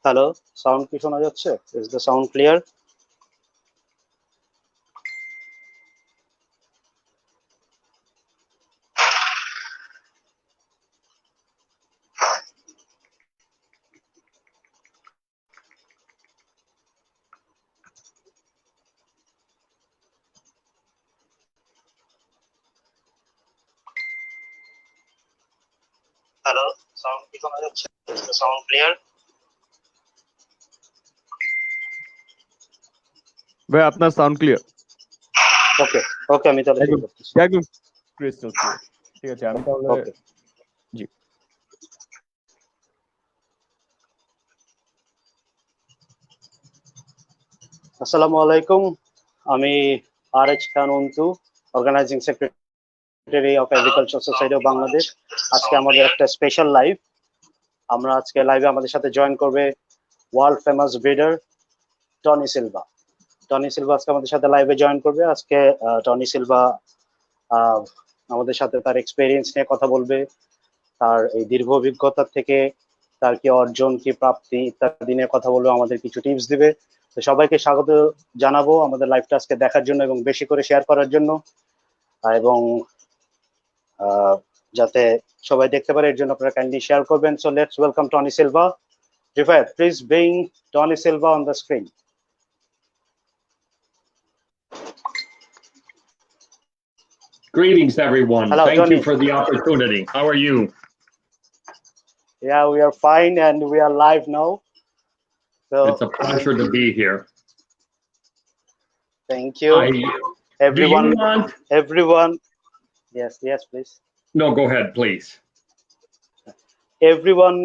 Hello, sound কি শোনা যাচ্ছে? Is the sound clear? Hello, sound কি শোনা যাচ্ছে? Is the sound clear? ভাই আপনার সাউন্ড ক্লিয়ার। ওকে, ওকে, আমি তাহলে শুরু করতেছি। একদম ক্রিস্টাল ক্লিয়ার। ঠিক আছে, আমি তাহলে ওকে। জি। আসসালামু আলাইকুম। আমি R H. Khan Antu, organising secretary of agriculture society of Bangladesh. আজকে আমাদের একটা স্পেশাল লাইভ। আমরা আজকে লাইভে আমাদের সাথে জয়েন করবে world famous breeder Tony Silva. Tony Silva আজকে আমাদের সাথে লাইভে জয়েন করবে। আজকে টনি সিলভা আমাদের সাথে তার এক্সপেরিয়েন্স নিয়ে কথা বলবে, তার এই দীর্ঘ অভিজ্ঞতা থেকে তার কি অর্জন, কি প্রাপ্তি ইত্যাদি নিয়ে কথা বলবে, আমাদের কিছু টিপস দিবে। তো সবাইকে স্বাগত জানাবো আমাদের লাইভটা আজকে দেখার জন্য এবং বেশি করে শেয়ার করার জন্য, এবং যাতে সবাই দেখতে পারে এর জন্য আপনারা কাইন্ডলি শেয়ার করবেন। So let's welcome Tony Silva. Rifayet, please bring Tony Silva on the screen. Greetings, everyone. Hello, Thank Tony. you for the opportunity. How are you? Yeah, we are fine and we are live now. So It's a pleasure to be here. thank you. Everyone, Do you want? everyone. Yes, please. No, go ahead, please. Everyone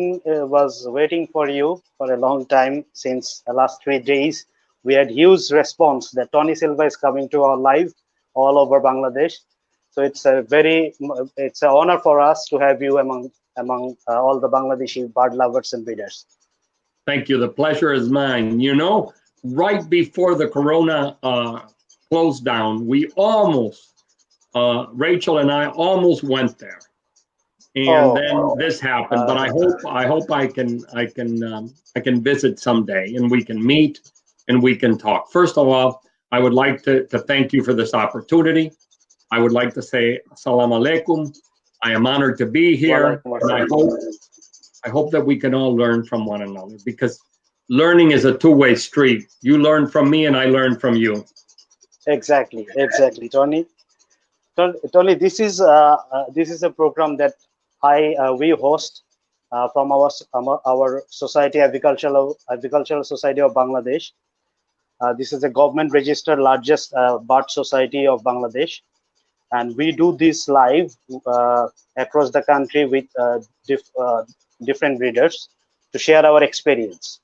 was waiting for you for a long time. Since the last 3 days, we had huge response that Tony Silva is coming to our live all over Bangladesh. So it's an honor for us to have you among all the Bangladeshi bird lovers and breeders. Thank you. The pleasure is mine. You know, right before the corona closed down, we almost, Rachel and I almost went there. And then this happened, but I hope I can visit someday and we can meet and we can talk. First of all, I would like to thank you for this opportunity. I would like to say assalamu alaikum. I am honored to be here, and I hope that we can all learn from one another, because learning is a two-way street. You learn from me and I learn from you. Exactly, Tony. Tony, this is a program that we host from our society, agricultural society of Bangladesh. This is a government registered largest bird society of Bangladesh, and we do this live across the country with different breeders to share our experience.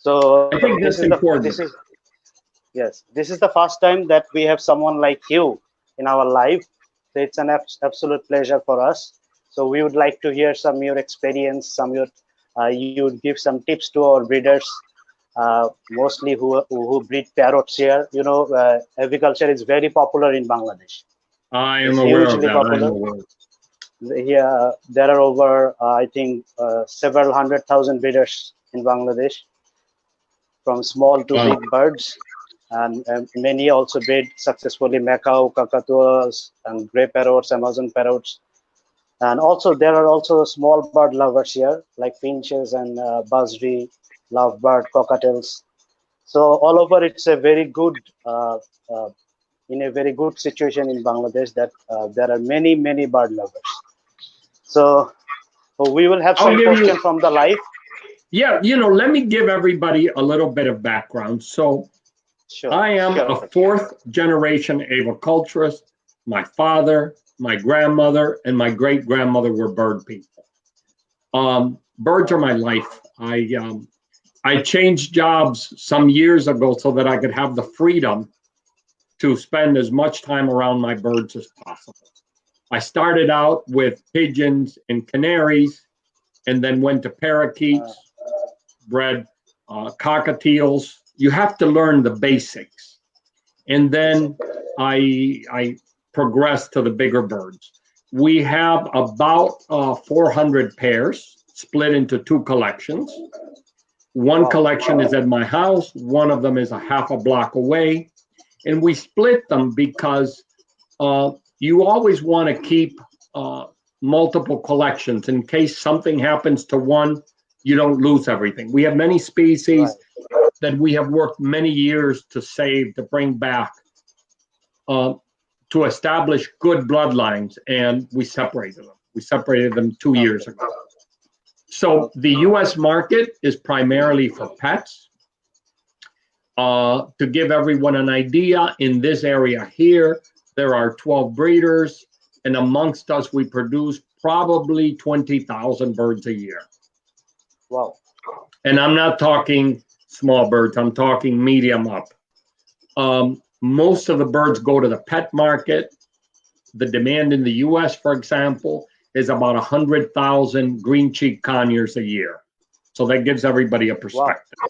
So I think that's important. This is the first time that we have someone like you in our live. So it's an absolute pleasure for us. So we would like to hear some of your experience, you would give some tips to our breeders, mostly who breed parrots here. You know, agriculture is very popular in Bangladesh. I am aware of that. Popular. Here, there are over, I think, several 100,000 breeders in Bangladesh, from small to big birds. And many also breed successfully macaw, cockatoos, and grey parrots, Amazon parrots. And also there are also small bird lovers here, like finches and buzzards, lovebird, cockatiels. So all over, it's a very good, in a very good situation in Bangladesh, that there are many bird lovers. So we will have some questions from the live. Yeah, you know, let me give everybody a little bit of background. So sure, I am a fourth generation aviculturist. My father, my grandmother, and my great grandmother were bird people. Birds are my life. I changed jobs some years ago so that I could have the freedom to spend as much time around my birds as possible. I started out with pigeons and canaries, and then went to parakeets, bred cockatiels. You have to learn the basics. And then I progressed to the bigger birds. We have about 400 pairs split into 2 collections. One Wow. collection is at my house. One of them is a half a block away. And we split them because you always want to keep multiple collections in case something happens to one, you don't lose everything. We have many species that we have worked many years to save, to bring back, to establish good bloodlines, and we separated them. We separated them 2 years ago. So the U.S. market is primarily for pets. To give everyone an idea, in this area here, there are 12 breeders, and amongst us, we produce probably 20,000 birds a year. Wow. And I'm not talking small birds, I'm talking medium up. Most of the birds go to the pet market. The demand in the US, for example, is about 100,000 green-cheeked conures a year. So that gives everybody a perspective. Wow.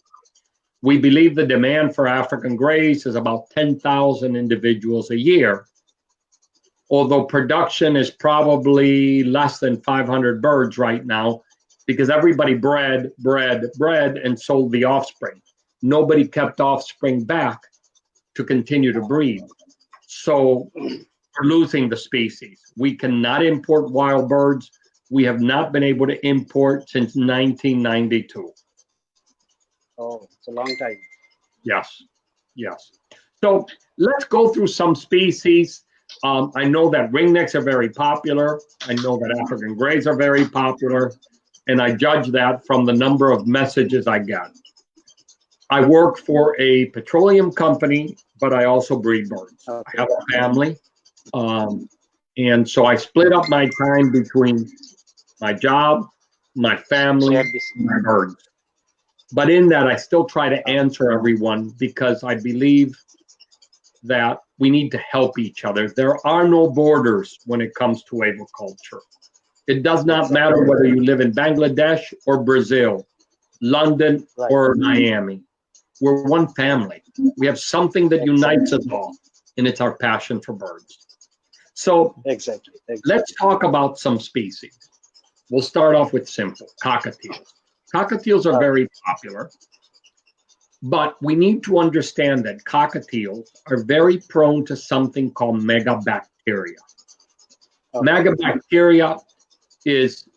We believe the demand for African grays is about 10,000 individuals a year, although production is probably less than 500 birds right now because everybody bred, and sold the offspring. Nobody kept offspring back to continue to breed. So we're losing the species. We cannot import wild birds. We have not been able to import since 1992. Oh, it's a long time. Yes, yes. So let's go through some species. I know that ringnecks are very popular. I know that African grays are very popular. And I judge that from the number of messages I get. I work for a petroleum company, but I also breed birds. I have a family. And so I split up my time between my job, my family, and my birds. But in that, I still try to answer everyone because I believe that we need to help each other. There are no borders when it comes to aviculture. It does not matter whether you live in Bangladesh or Brazil, London or Miami. We're one family. We have something that unites us all, and it's our passion for birds. So let's talk about some species. We'll start off with simple, cockatiels. Cockatiels are very popular, but we need to understand that cockatiels are very prone to something called megabacteria. Megabacteria is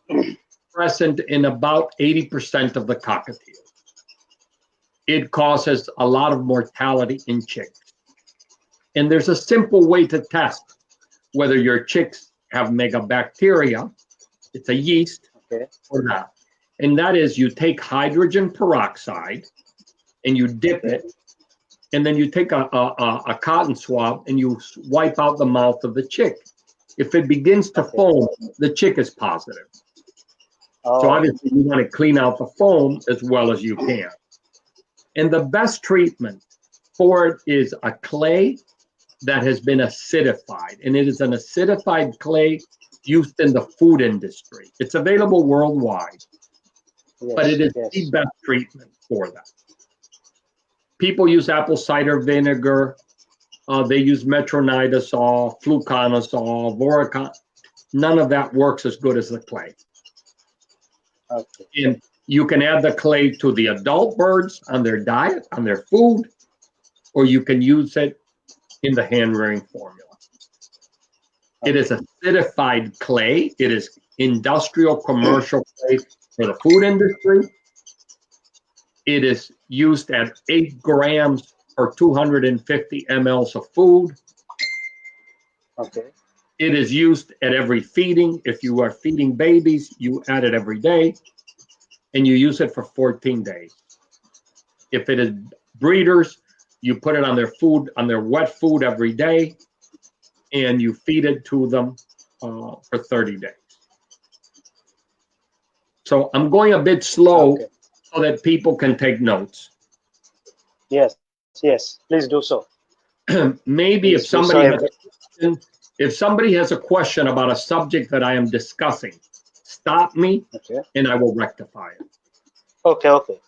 present in about 80% of the cockatiels. It causes a lot of mortality in chicks. And there's a simple way to test whether your chicks have megabacteria. It's a yeast or not. And that is you take hydrogen peroxide and you dip it, and then you take a cotton swab and you wipe out the mouth of the chick. If it begins to foam, the chick is positive. So obviously you want to clean out the foam as well as you can. And the best treatment for it is a clay that has been acidified. And it is an acidified clay used in the food industry. It's available worldwide, but it is the best treatment for that. People use apple cider vinegar. They use metronidazole, fluconazole, voracon. None of that works as good as the clay. And you can add the clay to the adult birds on their diet, on their food, or you can use it in the hand-rearing formula. It is acidified clay. It is industrial commercial clay for the food industry. It is used at 8 grams per 250 mLs of food. It is used at every feeding. If you are feeding babies, you add it every day, and you use it for 14 days. If it is breeders, you put it on their food, on their wet food every day, and you feed it to them for 30 days. So I'm going a bit slow so that people can take notes. Yes, please do so. Maybe if somebody has a question about a subject that I am discussing, stop me and I will rectify it. Okay.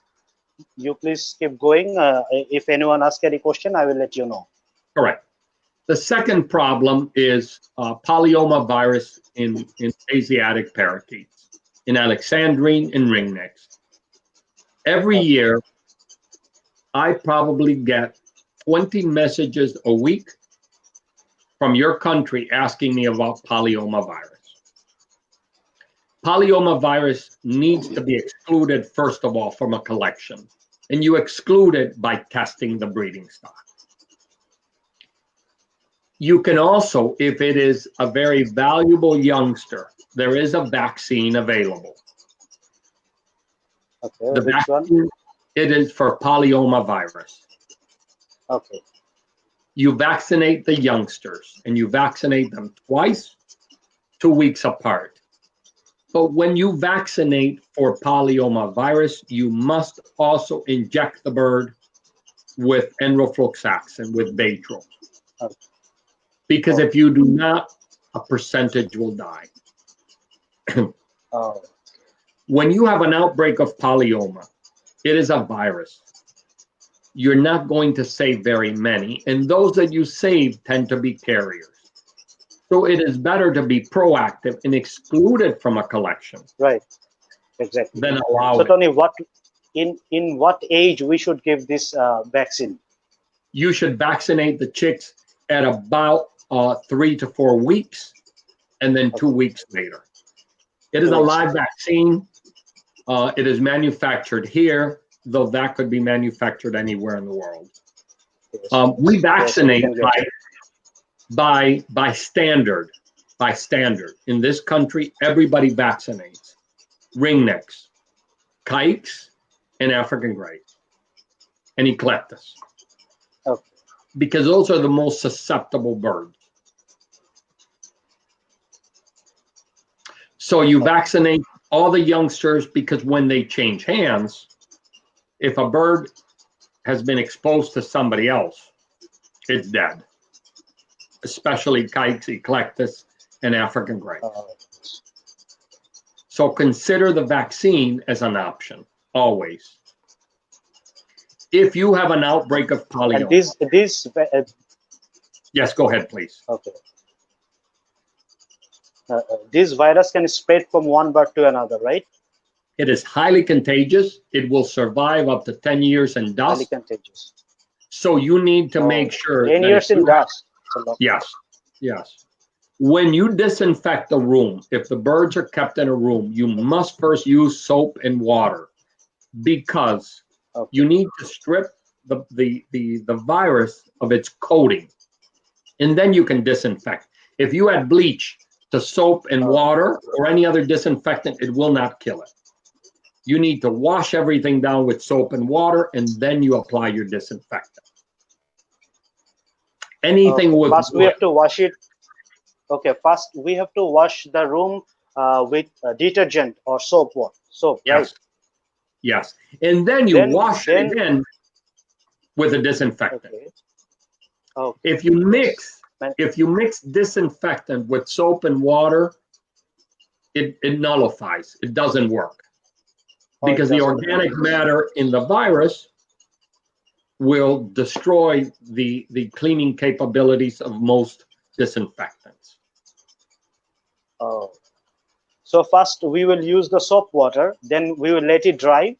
You please keep going. If anyone asks any question, I will let you know. Correct. The second problem is polyoma virus in Asiatic parakeets, in Alexandrine and ringnecks. Every year, I probably get 20 messages a week from your country asking me about polyomavirus. Polyomavirus needs to be excluded, first of all, from a collection. And you exclude it by testing the breeding stock. You can also, if it is a very valuable youngster, there is a vaccine available. Okay, The which vaccine, one? it is for polyomavirus. Okay. You vaccinate the youngsters, and you vaccinate them twice, 2 weeks apart. But when you vaccinate for polyomavirus, you must also inject the bird with enrofloxacin, with Baytril. Okay. Because if you do not, a percentage will die. Oh, When you have an outbreak of polyoma, it is a virus. You're not going to save very many, and those that you save tend to be carriers. So it is better to be proactive and exclude it from a collection right. Exactly. than allow So, it. Tony, in what age we should give this vaccine? You should vaccinate the chicks at about 3 to 4 weeks, and then 2 weeks later. It is a live vaccine. It is manufactured here, though that could be manufactured anywhere in the world. We vaccinate by standard. By standard. In this country, everybody vaccinates. Ringnecks, kites, and African greys, and eclectus. Okay. Because those are the most susceptible birds. So you vaccinate all the youngsters, because when they change hands, if a bird has been exposed to somebody else, it's dead. Especially kites, eclectus, and African greys. So consider the vaccine as an option, always. If you have an outbreak of polio. And Yes, go ahead, please. okay. This virus can spread from one bird to another, right? It is highly contagious. It will survive up to 10 years in dust. Highly contagious. So you need to make sure 10 years in dust. Yes, yes. When you disinfect a room, if the birds are kept in a room, you must first use soap and water, because you need to strip the virus of its coating, and then you can disinfect. If you add bleach to soap and water or any other disinfectant, it will not kill it. You need to wash everything down with soap and water, and then you apply your disinfectant. Anything with first we have to wash it. Okay, first we have to wash the room with detergent or soap water. Soap, yes. right? Yes, and then you wash it again with a disinfectant. Okay. Okay. If you mix disinfectant with soap and water, it nullifies. It doesn't work, because the organic matter in the virus will destroy the cleaning capabilities of most disinfectants. Oh. So first we will use the soap water, then we will let it dry,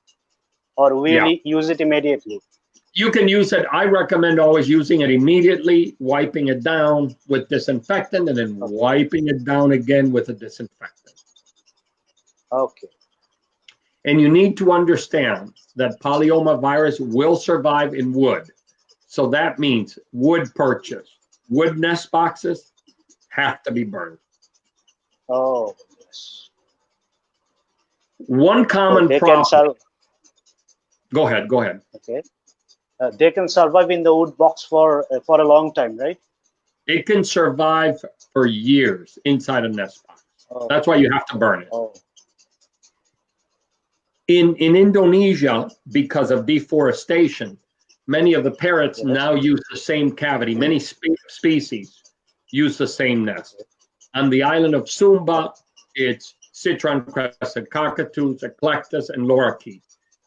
or we will use it immediately. You can use it. I recommend always using it immediately, wiping it down with disinfectant, and then wiping it down again with a disinfectant. Okay. And you need to understand that polyomavirus will survive in wood. So that means wood perches, wood nest boxes have to be burned. Oh, yes. One common problem. Go ahead. Okay. They can survive in the wood box for a long time, right? It can survive for years inside a nest box. Oh. That's why you have to burn it. Oh. In Indonesia, because of deforestation, many of the parrots now use the same cavity. Many species use the same nest. On the island of Sumba, it's citron-crested cockatoos, eclectus, and lorikeet.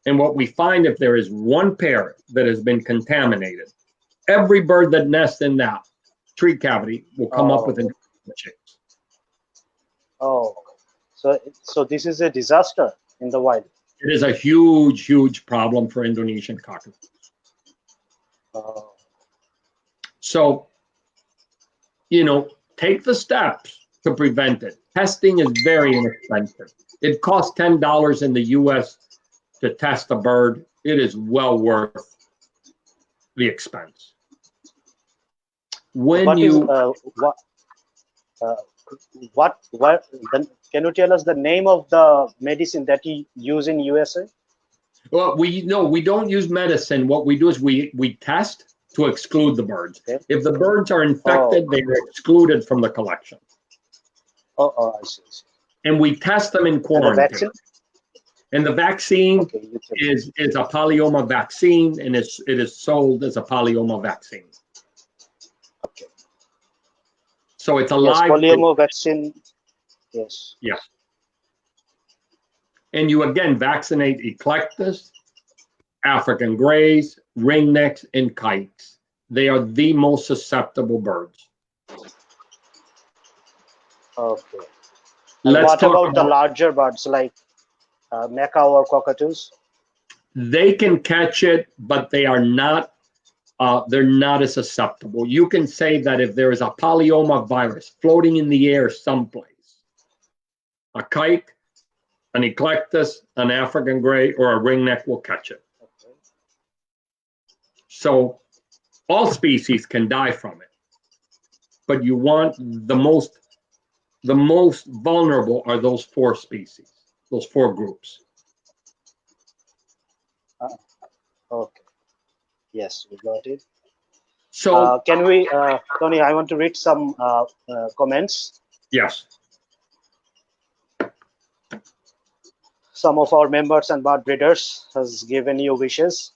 And what we find, if there is one parrot that has been contaminated, every bird that nests in that tree cavity will come up with chicks. Oh, so this is a disaster in the wild. It is a huge, huge problem for Indonesian cockatoos. Oh, So, take the steps to prevent it. Testing is very inexpensive. It costs $10 in the US to test a bird. It is well worth the expense. When what is you uh, what then can you tell us the name of the medicine that you use in USA? Well, we don't use medicine. What we do is we test to exclude the birds. Okay. If the birds are infected, they are excluded from the collection. Oh, I see. And we test them in And the quarantine. vaccine? And the vaccine Okay, you tell me. is a polyoma vaccine, and it is sold as a polyoma vaccine. Okay. So it's a Yes, live polyomo vaccine. Yes. Yes. And you again vaccinate eclectus, African grays, ringnecks, and kites. They are the most susceptible birds. Okay. And Let's what talk about the about, larger birds like macaw or cockatoos? they can catch it, but they are not, they're not as susceptible. You can say that if there is a polyoma virus floating in the air someplace, a kite, an eclectus, an African gray, or a ringneck will catch it. Okay. So all species can die from it, but you want the most vulnerable are those 4 species, those 4 groups. Okay. Yes, we got it. So Can we, Tony? I want to read some comments. yes, Some of our members and bird breeders has given you wishes.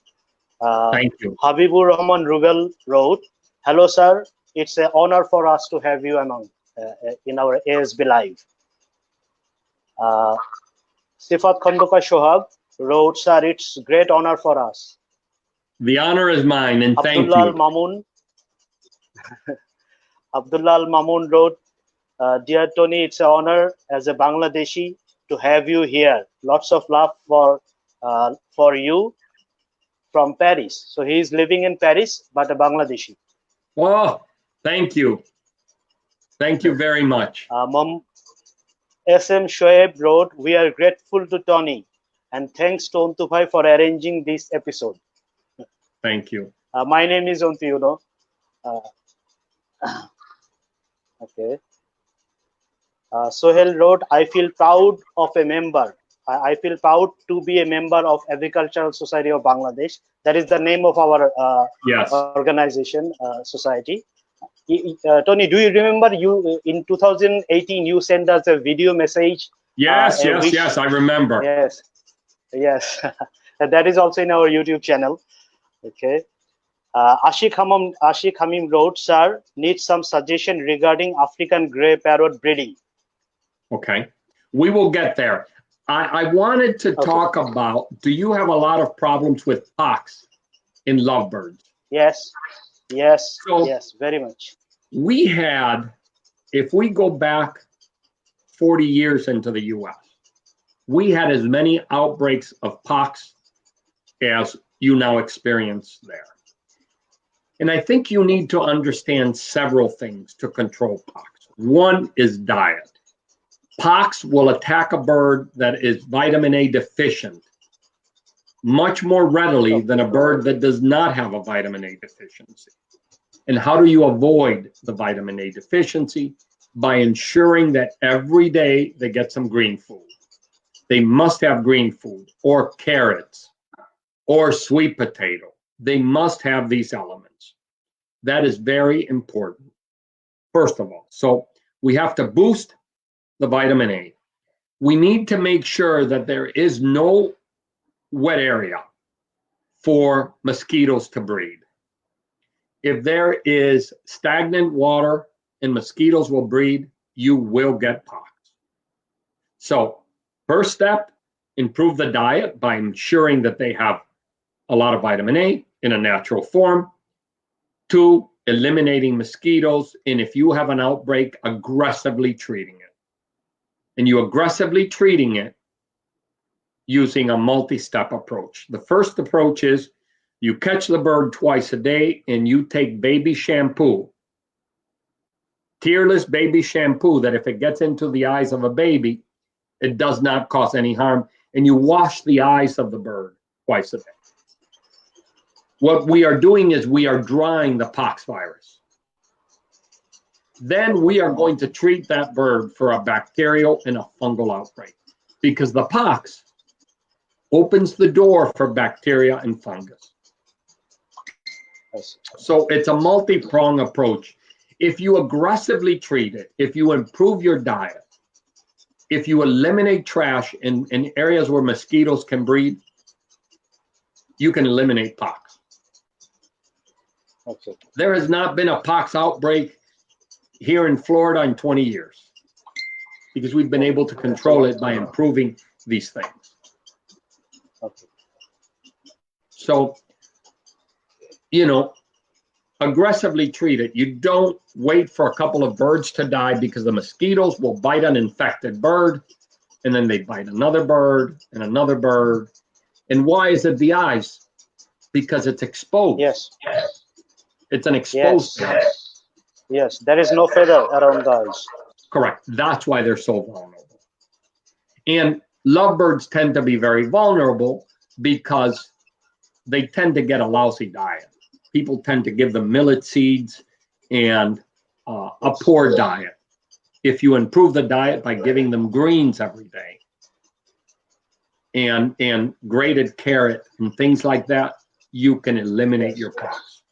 thank you. Habibur Rahman Rubel wrote, "Hello, sir. It's an honor for us to have you among in our ASB live." Sifat Khandokar Shohab wrote, "Sir, it's great honor for us." The honor is mine, and thank Abdullah you. Mamun. Abdullah Mamun wrote, "Dear Tony, it's an honor as a Bangladeshi to have you here. Lots of love for you from Paris." So he is living in Paris, but a Bangladeshi. Oh, thank you. Thank you very much. SM Shoaib wrote, "We are grateful to Tony and thanks to Ontu Bhai for arranging this episode." Thank you. My name is Ontu, you know. Okay. Sohel wrote, "I feel proud of a member. I feel proud to be a member of Agricultural Society of Bangladesh." That is the name of our Yes. organization, society. Tony, do you remember you in 2018 you sent us a video message? Yes, a yes, wish? yes, I remember. Yes, yes. That is also in our YouTube channel. Okay. Ashik Hamim wrote, "Sir, need some suggestion regarding African grey parrot breeding." Okay. We will get there. I wanted to Okay. talk about, do you have a lot of problems with pox in lovebirds? Yes, yes, So- yes, very much. We had, if we go back 40 years into the US, we had as many outbreaks of pox as you now experience there. And I think you need to understand several things to control pox. One is diet. Pox will attack a bird that is vitamin A deficient much more readily than a bird that does not have a vitamin A deficiency. And how do you avoid the vitamin A deficiency? By ensuring that every day they get some green food. They must have green food or carrots or sweet potato. They must have these elements. That is very important, first of all. So we have to boost the vitamin A. We need to make sure that there is no wet area for mosquitoes to breed. If there is stagnant water and mosquitoes will breed, you will get pox. So first step, improve the diet by ensuring that they have a lot of vitamin A in a natural form. 2, eliminating mosquitoes. And if you have an outbreak, aggressively treating it. And you aggressively treating it, using a multi-step approach. The first approach is you catch the bird twice a day and you take baby shampoo, tearless baby shampoo, that if it gets into the eyes of a baby, it does not cause any harm, and you wash the eyes of the bird twice a day. What we are doing is we are drying the pox virus. Then we are going to treat that bird for a bacterial and a fungal outbreak, because the pox opens the door for bacteria and fungus. So it's a multi-pronged approach. If you aggressively treat it, if you improve your diet, if you eliminate trash in areas where mosquitoes can breed, you can eliminate pox. Okay. There has not been a pox outbreak here in Florida in 20 years because we've been able to control it by improving these things. Okay. So, you know, aggressively treat it. You don't wait for a couple of birds to die, because the mosquitoes will bite an infected bird, and then they bite another bird and another bird. And why is it the eyes? Because it's exposed. Yes. It's an exposed bird. Yes, there is no feather around the eyes. Correct. That's why they're so vulnerable. And lovebirds tend to be very vulnerable because they tend to get a lousy diet. People tend to give them millet seeds and a poor diet. If you improve the diet by giving them greens every day and grated carrot and things like that, you can eliminate your pox.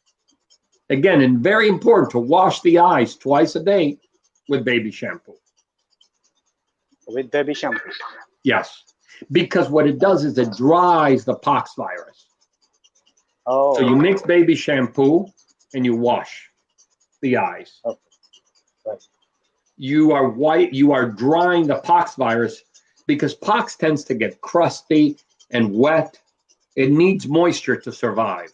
Again, and very important to wash the eyes twice a day with baby shampoo. With baby shampoo. Yes, because what it does is it dries the pox virus. Oh. So you mix baby shampoo and you wash the eyes. Okay. Right. You are drying the pox virus, because pox tends to get crusty and wet. It needs moisture to survive.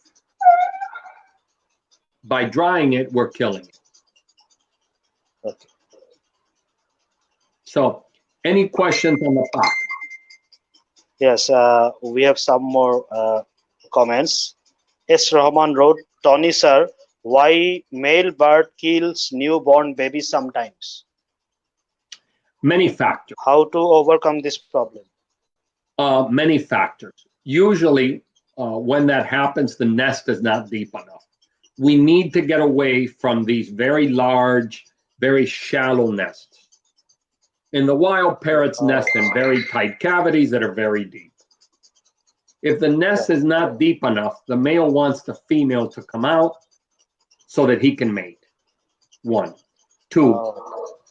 By drying it, we're killing it. Okay. So, any questions on the pox? Yes, we have some more comments. S. Rahman wrote, Tony sir, why male bird kills newborn babies sometimes? Many factors. How to overcome this problem? Many factors. Usually, when that happens, the nest is not deep enough. We need to get away from these very large, very shallow nests. In the wild, parrots nest in very tight cavities that are very deep. If the nest is not deep enough, the male wants the female to come out so that he can mate. 1. 2,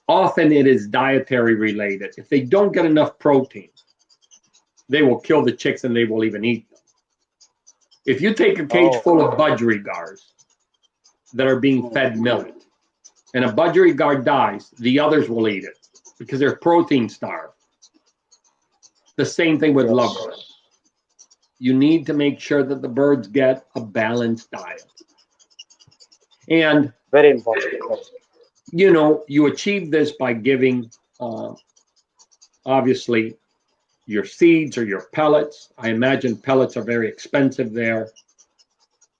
often it is dietary related. If they don't get enough protein, they will kill the chicks and they will even eat them. If you take a cage full of budgerigars that are being fed millet, and a budgerigar dies, the others will eat it because they're protein starved. The same thing with lovebirds. You need to make sure that the birds get a balanced diet. And very important. You know, you achieve this by giving, obviously, your seeds or your pellets. I imagine pellets are very expensive there.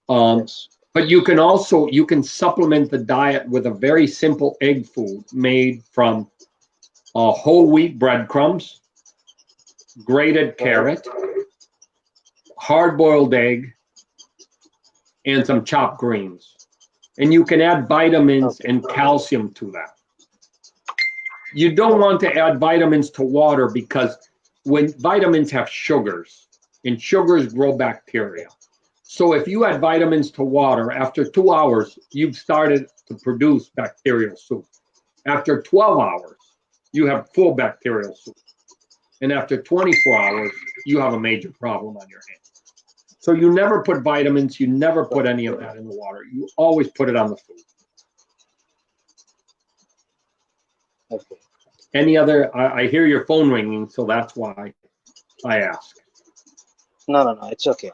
But you can supplement the diet with a very simple egg food made from whole wheat breadcrumbs, grated carrot, hard-boiled egg, and some chopped greens. And you can add vitamins and calcium to that. You don't want to add vitamins to water, because when vitamins have sugars, and sugars grow bacteria. So if you add vitamins to water, after 2 hours, you've started to produce bacterial soup. After 12 hours, you have full bacterial soup. And after 24 hours, you have a major problem on your hands. So you never put vitamins, you never put any of that in the water. You always put it on the food. Okay. Any other, I hear your phone ringing, so that's why I ask. No, it's okay.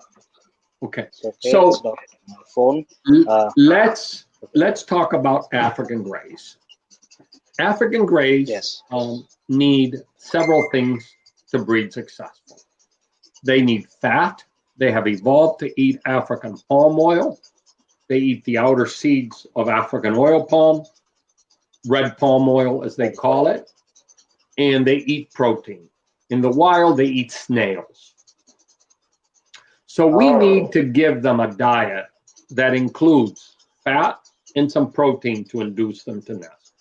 Okay. It's okay. So it's not my phone. Let's talk about African greys. African greys Yes. need several things to breed successful. They need fat. They have evolved to eat African palm oil. They eat the outer seeds of African oil palm, red palm oil as they call it, and they eat protein. In the wild, they eat snails. So we need to give them a diet that includes fat and some protein to induce them to nest.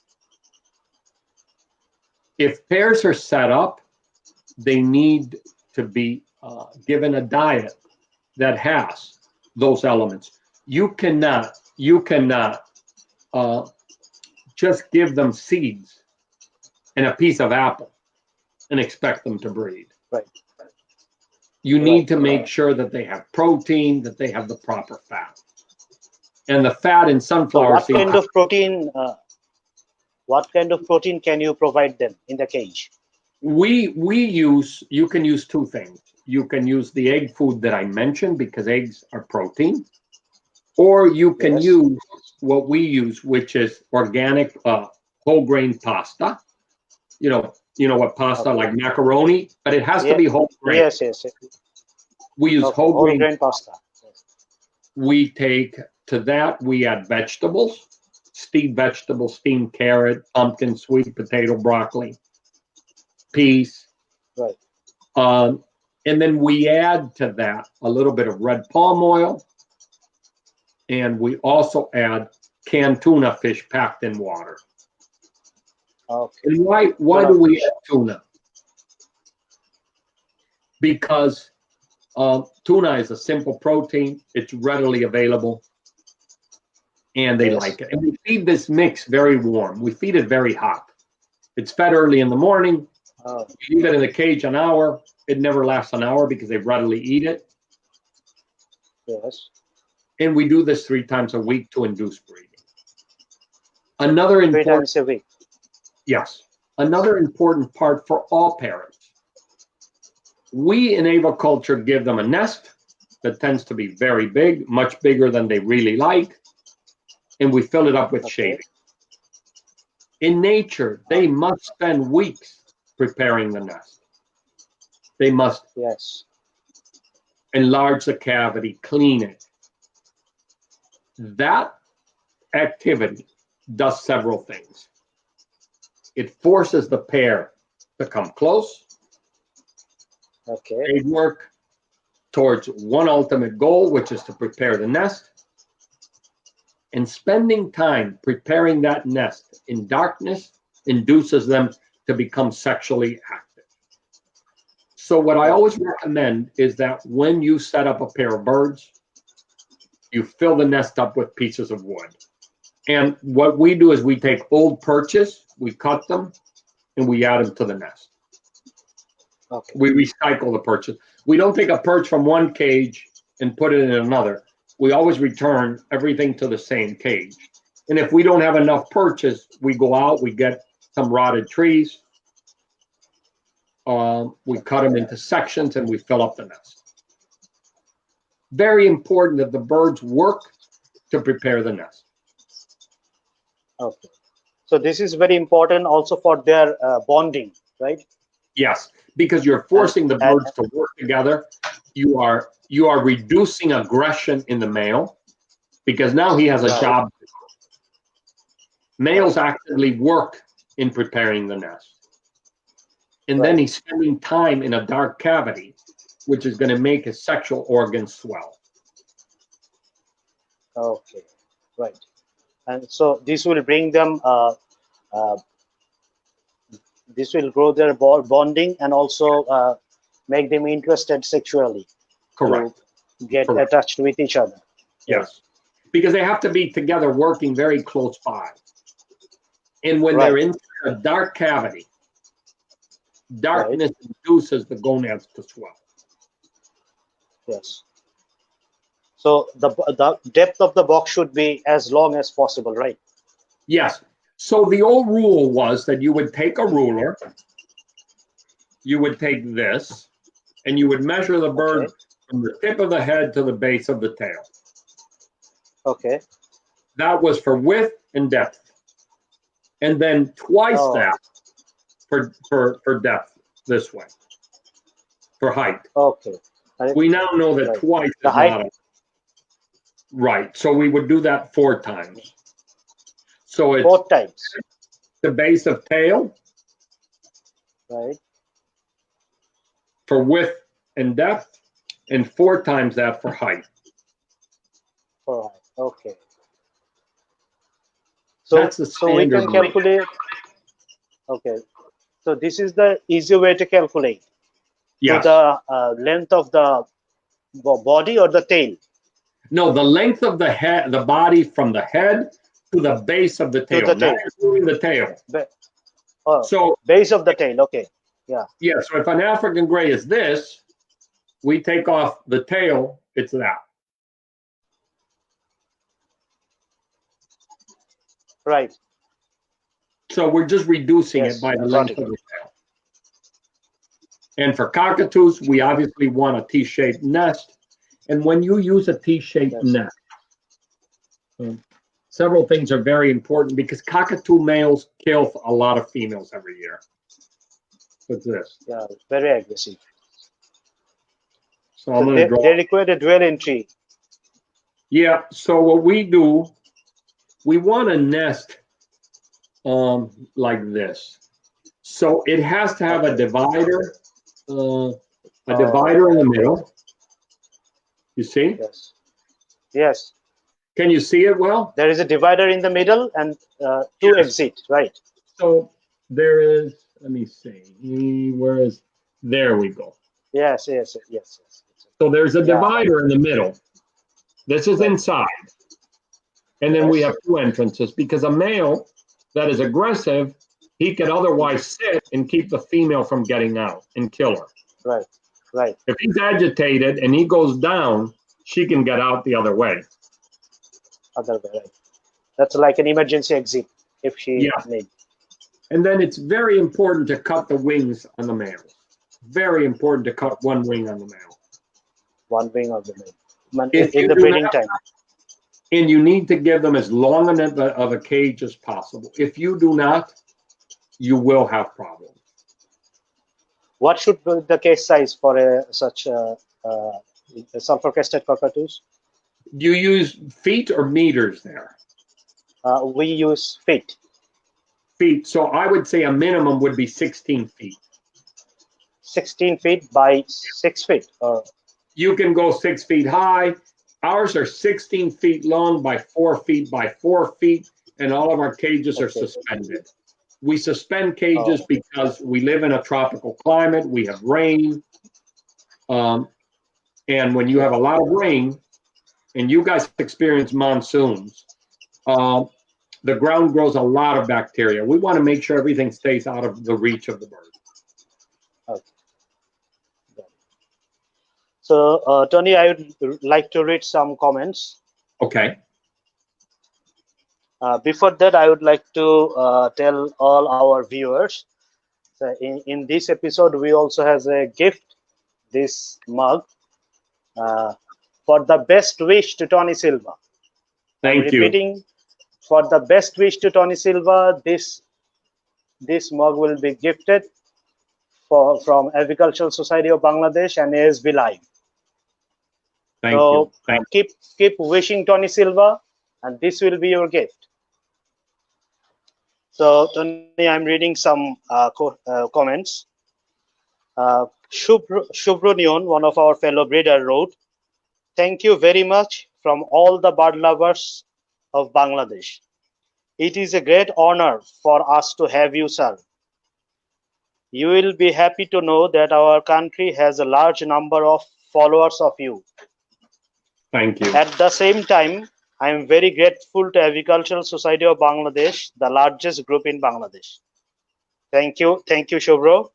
If pairs are set up, they need to be given a diet that has those elements. You cannot just give them seeds and a piece of apple and expect them to breed. Right. You need to make sure that they have protein, that they have the proper fat. And the fat in sunflower seeds. What kind of protein can you provide them in the cage? You can use two things. You can use the egg food that I mentioned because eggs are protein, or you can use what we use, which is organic whole grain pasta. You know what pasta like macaroni, but it has to be whole grain. Yes. We use whole grain pasta. We take to that, we add vegetables, steamed carrot, pumpkin, sweet potato, broccoli, peas. Right. And then we add to that a little bit of red palm oil. And we also add canned tuna fish packed in water. Okay. And why do we add tuna? Because tuna is a simple protein. It's readily available. And they like it. And we feed this mix very warm. We feed it very hot. It's fed early in the morning. We leave it in the cage an hour. It never lasts an hour because they readily eat it. Yes. And we do this 3 times a week to induce breeding. Another 3 times a week. Yes. Another important part for all parents. We in aviculture give them a nest that tends to be very big, much bigger than they really like. And we fill it up with shavings. In nature, they must spend weeks preparing the nest. They must enlarge the cavity, clean it. That activity does several things. It forces the pair to come close. Okay. They work towards one ultimate goal, which is to prepare the nest. And spending time preparing that nest in darkness induces them to become sexually active. So what I always recommend is that when you set up a pair of birds, you fill the nest up with pieces of wood. And what we do is we take old perches, we cut them, and we add them to the nest. Okay. We recycle the perches. We don't take a perch from one cage and put it in another. We always return everything to the same cage. And if we don't have enough perches, we go out, we get some rotted trees, we cut them into sections, and we fill up the nest. Very important that the birds work to prepare the nest. Okay. So this is very important also for their bonding, right? Yes, because you're forcing the birds to work together. You are reducing aggression in the male because now he has a job. Males actively work in preparing the nest. And then he's spending time in a dark cavity, which is going to make his sexual organs swell. Okay, right. And so this will bring them, this will grow their bonding and also make them interested sexually. Correct. To get attached with each other. Yes, because they have to be together working very close by. And when they're in a dark cavity, darkness induces the gonads to swell. Yes. So the depth of the box should be as long as possible, right? Yes. So the old rule was that you would take a ruler, you would take this, and you would measure the bird from the tip of the head to the base of the tail. Okay. That was for width and depth. And then twice that for depth this way, for height. Okay. We now know that Right. twice The is height. not right. So we would do that 4 times. So it's 4 times, the base of tail right? for width and depth, and 4 times that for height. For height. Okay. So, That's the so we can standard weight. calculate. Okay. So this is the easy way to calculate. Yes. To the length of the body or the tail. No, the length of the head, the body from the head to the base of the tail, the not tail. including the tail. So Base of the tail. Okay. Yeah. yeah, so if an African gray is this, we take off the tail, it's that. Right. So we're just reducing Yes, it by the got length it. of the tail. And for cockatoos, we obviously want a T-shaped nest. And when you use a T-shaped Yes. nest, several things are very important because cockatoo males kill a lot of females every year. What's this? Yeah. Very aggressive. So I'm So going to draw. they require a dual entry. Yeah, so what we do, we want a nest like this. So it has to have a divider, divider in the middle. You see? Yes. Yes. Can you see it well? There is a divider in the middle and 2 Yes. exit. Right. So there is, let me see, where is, there we go. Yes. Yes. Yes. Yes. So there's a Yeah. divider in the middle. This is Right. inside. And then we Yes. have 2 entrances because a male that is aggressive, he could otherwise sit and keep the female from getting out and kill her. Right. Right. If he's agitated and he goes down, she can get out the other way. Other way. Right. That's like an emergency exit if she Yeah. needs. And then it's very important to cut the wings on the male. Very important to cut one wing on the male. One wing of the male. If In you the do breeding not- time. And you need to give them as long of a cage as possible. If you do not, you will have problems. What should be the case size for such sulfur-crested cockatoos? Do you use feet or meters there? We use feet. Feet. So I would say a minimum would be 16 feet. 16 feet by 6 feet. You can go 6 feet high. Ours are 16 feet long by 4 feet by 4 feet, and all of our cages are Okay. suspended. We suspend cages because we live in a tropical climate. We have rain. And when you have a lot of rain, and you guys experience monsoons, the ground grows a lot of bacteria. We want to make sure everything stays out of the reach of the bird. Okay. So, Tony, I would like to read some comments. Okay. Before that, I would like to tell all our viewers that in this episode, we also has a gift, this mug, for the best wish to Tony Silva. Thank you. Repeating, for the best wish to Tony Silva, this mug will be gifted from Agricultural Society of Bangladesh and ASB Live. Thank So you. keep wishing Tony Silva, and this will be your gift. So Tony, I'm reading some comments. Shubrunion, one of our fellow breeder, wrote, "Thank you very much from all the bird lovers of Bangladesh. It is a great honor for us to have you, sir. You will be happy to know that our country has a large number of followers of you. Thank you. At the same time, I am very grateful to Agricultural Society of Bangladesh, the largest group in Bangladesh." Thank you, Shubro.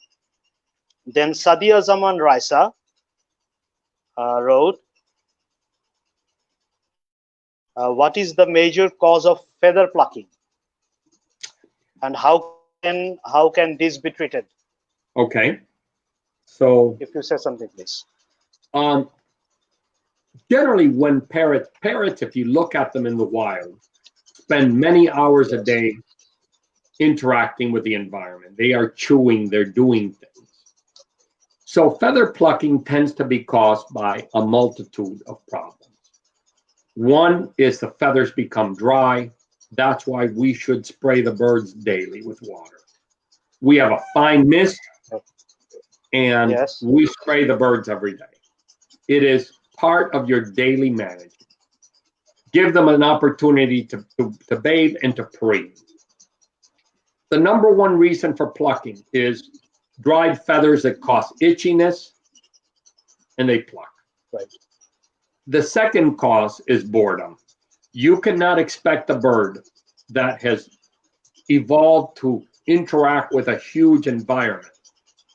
Then Sadia Zaman Raisa wrote, "What is the major cause of feather plucking, and how can this be treated?" Okay. So If you say something, please. generally when parrots, if you look at them in the wild, spend many hours a day interacting with the environment. They are chewing, they're doing things. So feather plucking tends to be caused by a multitude of problems. One is the feathers become dry. That's why we should spray the birds daily with water. We have a fine mist, and Yes. we spray the birds every day. It is part of your daily management. Give them an opportunity to bathe and to breathe. The number one reason for plucking is dried feathers that cause itchiness, and they pluck. Right. The second cause is boredom. You cannot expect a bird that has evolved to interact with a huge environment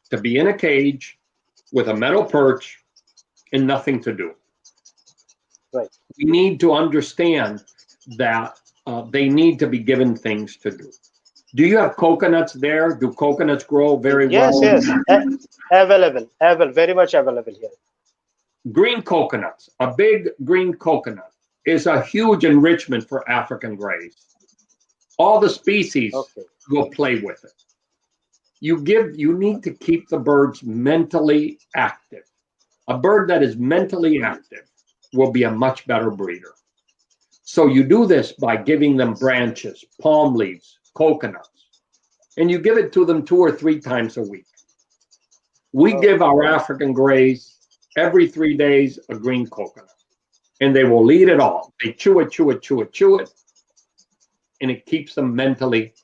to be in a cage with a metal perch and nothing to do. Right. We need to understand that they need to be given things to do. Do you have coconuts there? Do coconuts grow very well? Yes. Available, very much available here. Green coconuts, a big green coconut, is a huge enrichment for African greys. All the species will play with it. You need to keep the birds mentally active. A bird that is mentally active will be a much better breeder. So you do this by giving them branches, palm leaves, coconuts, and you give it to them 2 or 3 times a week. We give our African greys every 3 days a green coconut, and they will eat it all. They chew it, and it keeps them mentally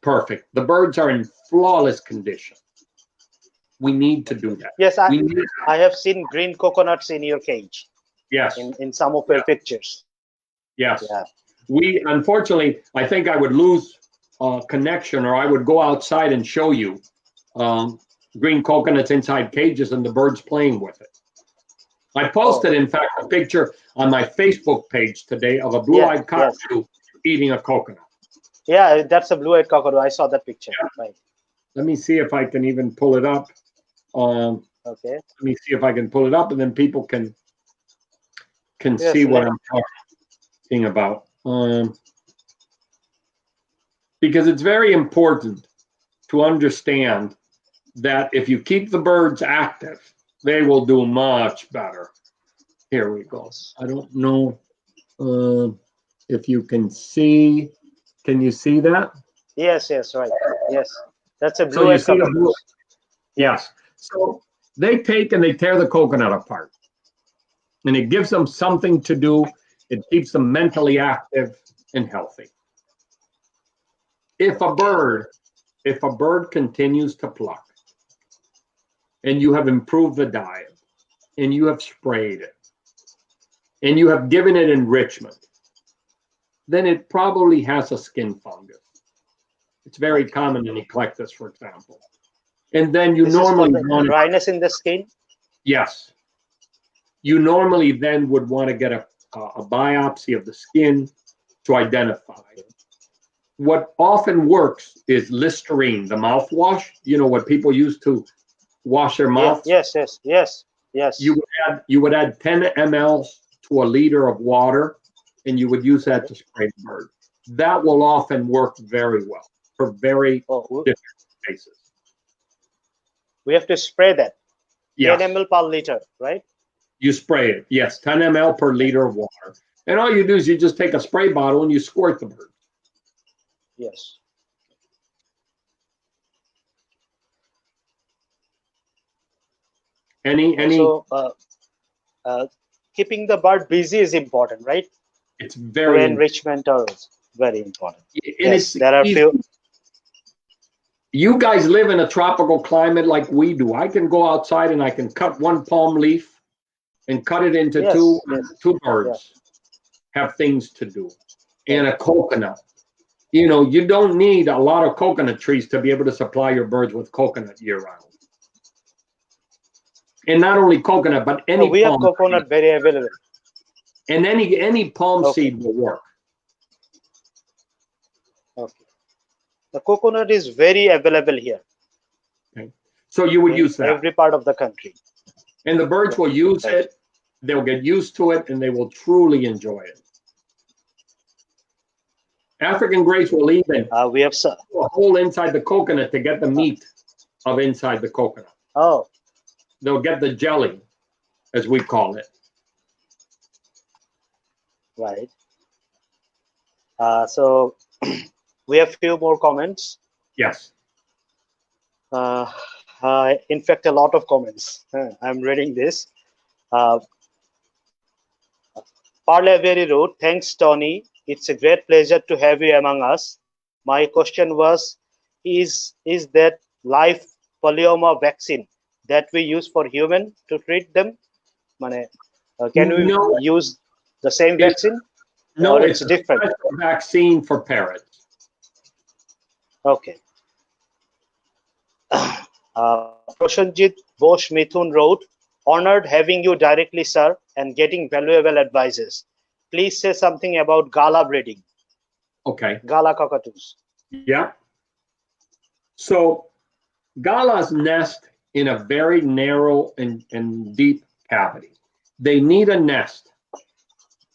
perfect. The birds are in flawless condition. We need to do that. Yes, I have seen green coconuts in your cage. Yes. In some of your pictures. Yes. Yeah. We, unfortunately, I think I would lose connection, or I would go outside and show you green coconuts inside cages and the birds playing with it. I posted, in fact, a picture on my Facebook page today of a blue-eyed cockatoo eating a coconut. Yeah, that's a blue-eyed cockatoo. I saw that picture. Yeah. Right. Let me see if I can even pull it up. Okay. Let me see if I can pull it up, and then people can see what I'm talking about. Because it's very important to understand that if you keep the birds active, they will do much better. Here we go. I don't know if you can see. Can you see that? Yes, right. Yes. That's a blue-eyed cockatoo. Yes. So they take and they tear the coconut apart. And it gives them something to do. It keeps them mentally active and healthy. If a bird continues to pluck, and you have improved the diet, and you have sprayed it, and you have given it enrichment, then it probably has a skin fungus. It's very common in eclectus, for example. And then you normally want dryness in the skin. Yes. You normally then would want to get a biopsy of the skin to identify. What often works is Listerine, the mouthwash. You know what people use to wash their mouth. Yes. You would add 10 ml to a liter of water, and you would use that to spray the bird. That will often work very well for very different cases. We have to spray that. Yes. 10 ml per liter, right? You spray it. Yes, 10 ml per liter of water. And all you do is you just take a spray bottle and you squirt the bird. Yes. So, keeping the bird busy is important, right? It's very enrichment is very important. Yes, there are few. You guys live in a tropical climate like we do. I can go outside and I can cut one palm leaf and cut it into two birds. Have things to do. And a coconut. You know, you don't need a lot of coconut trees to be able to supply your birds with coconut year-round. And not only coconut, but any we have coconut very available. And any palm seed will work. Okay. The coconut is very available here. Okay. So you would use that. Every part of the country. And the birds will use it. They'll get used to it, and they will truly enjoy it. African greys will even we have a hole inside the coconut to get the meat of inside the coconut. Oh, They'll get the jelly, as we call it. Right. So we have few more comments. Yes. In fact, a lot of comments. I'm reading this. Parlaveri wrote, "Thanks, Tony. It's a great pleasure to have you among us. My question was, is that live polyoma vaccine that we use for human to treat them? Can we No, use the same vaccine? no, Or it's it's a different? special vaccine for parrots. Okay." Prashanjit Bosch Mithun wrote, "Honored having you directly, sir, and getting valuable advices. Please say something about gala breeding, Okay. gala cockatoos." Yeah. So galas nest in a very narrow and deep cavity. They need a nest